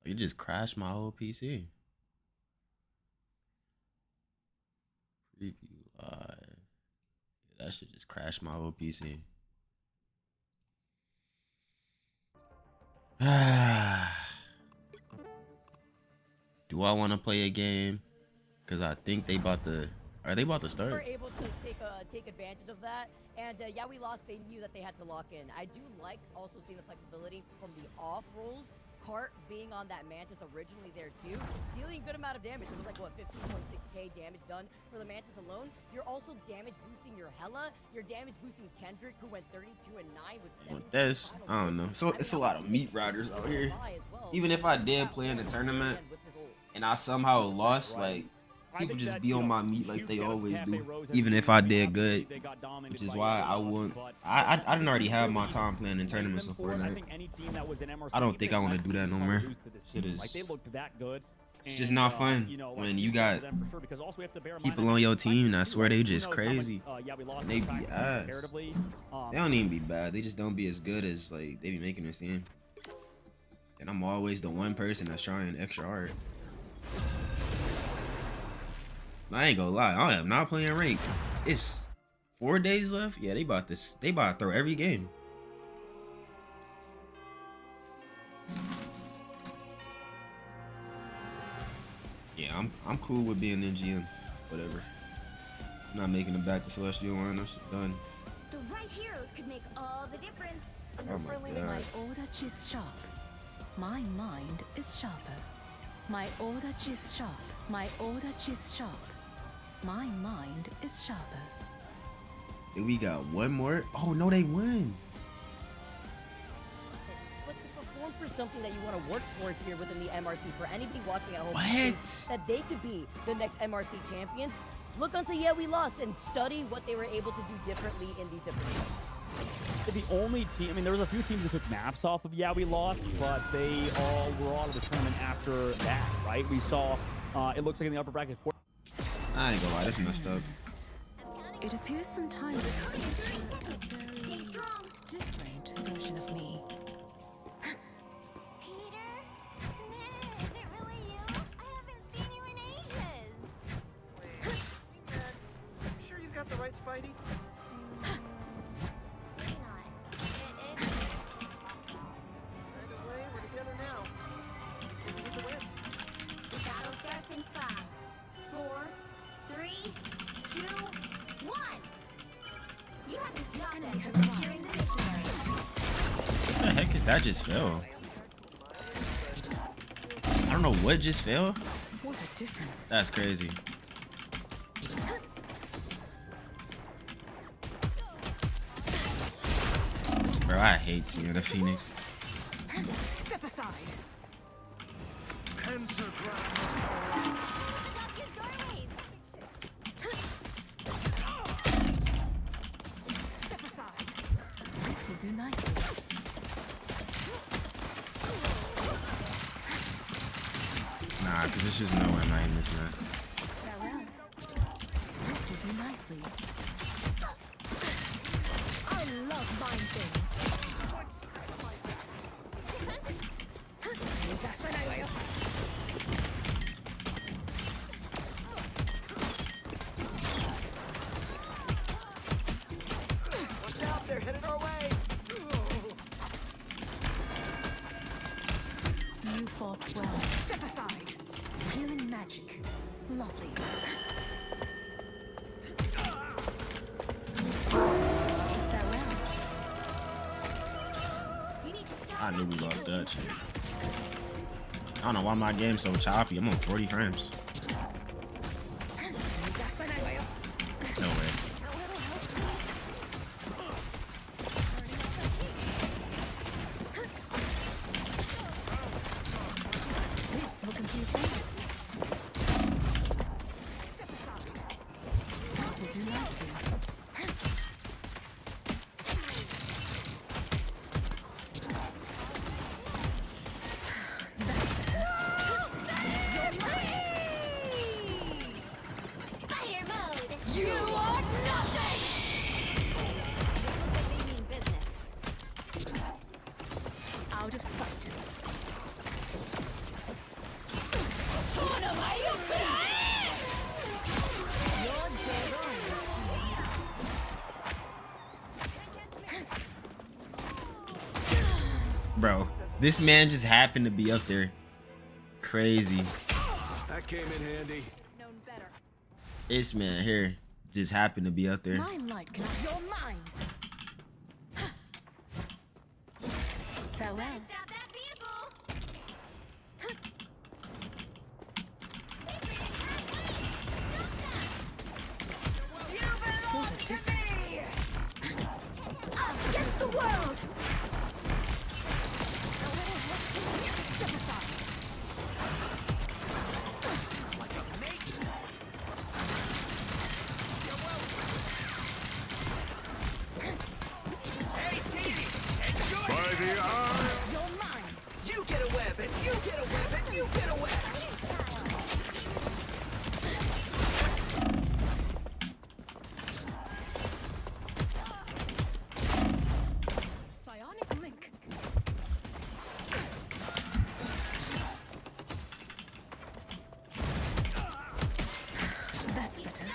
Like, it just crashed my whole PC. Preview live. That should just crash my whole PC. Do I want to play a game? Cause I think they about to. Are they about to start? We're able to take advantage of that, and yeah, we lost. They knew that they had to lock in. I do like also seeing the flexibility from the off rolls. Cart being on that Mantis originally there too, dealing a good amount of damage. It was like what 15.6k damage done for the Mantis alone. You're also damage boosting your Hella. You're damage boosting Kendrick, who went 32 and 9 with 7. This I don't know. So it's a lot of meat riders out here. Even if I did play in the tournament and I somehow lost, like. People just be on my meat like they always do, even if I did good, which is why I won't. I didn't already have my time playing in tournaments of Fortnite. I don't think I want to do that no more. Shit is. It's just not fun when you got people on your team that swear they just crazy. And they be ass. They don't even be bad. They just don't be as good as like they be making us seem. And I'm always the one person that's trying extra hard. I ain't gonna lie, I am not playing ranked. It's 4 days left. Yeah, they about to throw every game. Yeah, I'm cool with being in GM. Whatever. I'm not making it back to Celestial line. That shit done. The right heroes could make all the difference. Oh my god. My order is sharp. My mind is sharper. My order is sharp. My order is sharp. My mind is sharper. And we got one more. Oh no, they won. But to perform for something that you want to work towards here within the MRC, for anybody watching at home, What? that they could be the next MRC champions, look onto Yeah We Lost and study what they were able to do differently in these different games. The only team, I mean, there was a few teams that took maps off of Yeah We Lost, but they all were out of the tournament after that, right? We saw, it looks like in the upper bracket. I ain't gonna lie, this messed up. It appears sometimes it's a different version of me. Peter? Nah, is it really you? I haven't seen you in ages. Wait, I'm sure you've got the right Spidey. Maybe not. Either way, we're together now. See who the wins. The battle starts in 5, 4, 3, 2, 1. You have to stop them from securing the missionary. What the heck is that just fell? I don't know what just fell. What a difference. That's crazy. Bro, I hate seeing the Phoenix. Step aside. Step aside. This will do nicely. Nah, cause there's just no way I'm not in this match. Farewell. This will do nicely. I love buying things. Watch out, they're headed our way. You fought well. Step aside. Healing magic. Lovely. Farewell. You need to stop I knew that we lost easily. Dutch. I don't know why my game's so choppy. I'm on 40 frames. No way. A little help, please. This will confuse me. Step aside. This will do nicely. Spider mode. You are nothing! Looks like they mean business. Out of sight. Your day Bro, this man just happened to be up there. Crazy. That came in handy. Known better. This man here just happened to be up there. My light can. You're mine. Farewell. Better stop that vehicle. What a difference. Us against the world. By the eye. You're mine. You get a weapon. You get a weapon. You get a weapon. Psionic link. That's better.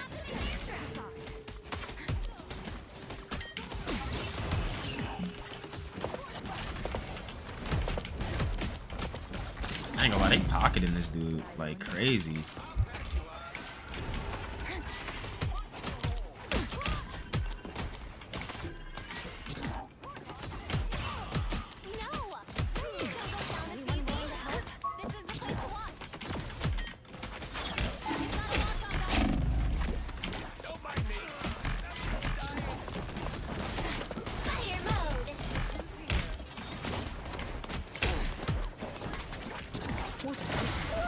I ain't gonna lie, they pocketing this dude like crazy. No. Please don't go down the same road. This is the place to watch. We've got a lock on that. Don't mind me. Fire mode. What a difference.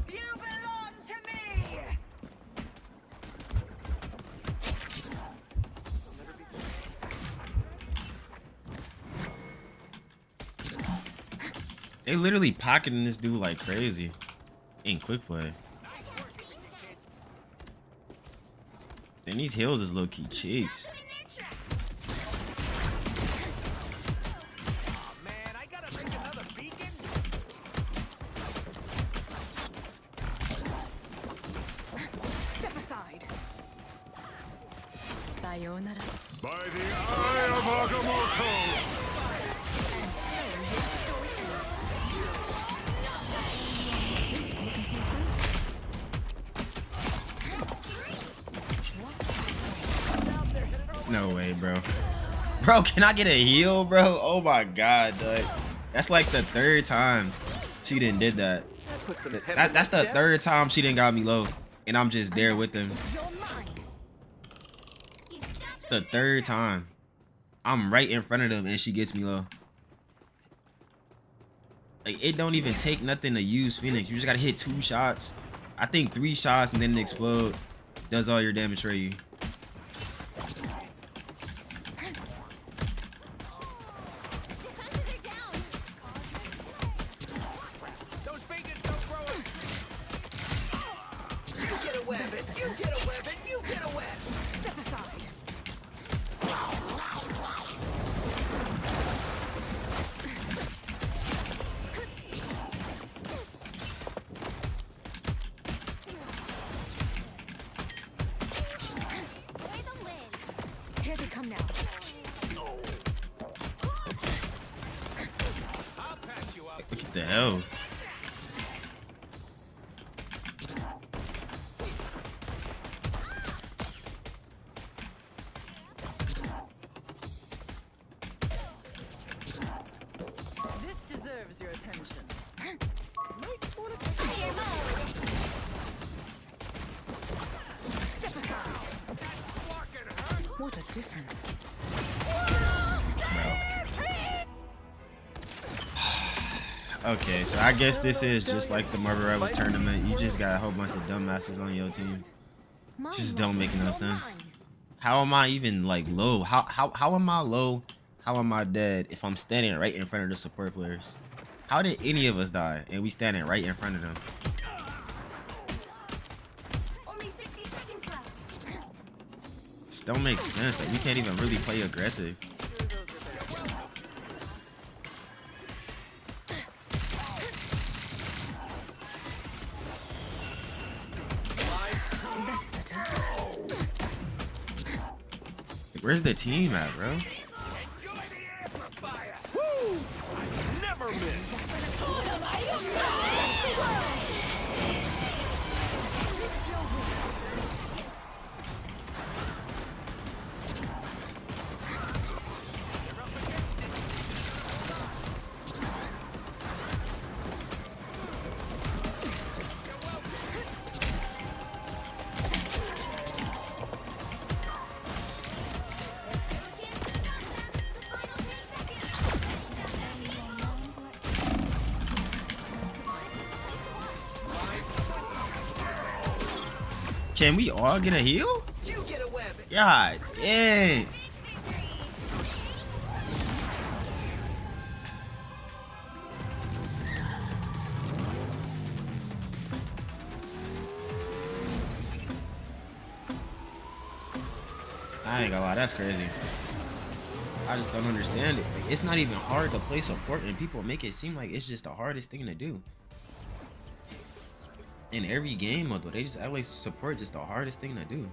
You belong to me. They literally pocketing this dude like crazy. In quick play. And these heals is low key cheeks. Them in their tracks. Oh, man, I gotta make another beacon. Step aside. Sayonara. By the eye of Agamotto. No way, bro. Bro, can I get a heal, bro? Oh my god, dog. That's like the third time she didn't did that. That's the third time she didn't got me low. And I'm just there with them. You're mine. The third time. I'm right in front of them and she gets me low. Like, it don't even take nothing to use Phoenix. You just gotta hit 2 shots. I think 3 shots and then it explode. Does all your damage for you. Defenses are down. Those beacons don't grow up. You get a weapon. You get a weapon. You get a weapon. Step aside. Way to win. Here they come now. I'll patch you up. Look at the health. This deserves your attention. Fire mode. Step aside. What a difference. Okay, so I guess this is just like the Marvel Rivals tournament. You just got a whole bunch of dumbasses on your team. My Just don't make no you're sense. mine. How am I even like low? How am I low? How am I dead if I'm standing right in front of the support players? How did any of us die and we standing right in front of them? Only 60 seconds left. This don't make sense. Like, we can't even really play aggressive. That's better. Like, Where's the team at, bro? Enjoy the amplifier. Woo! I never miss. Can we all get a heal? You get a weapon. God dang. I ain't gonna lie, that's crazy. I just don't understand it. Like, it's not even hard to play support, and people make it seem like it's just the hardest thing to do. In every game, although they just act like support just the hardest thing to do.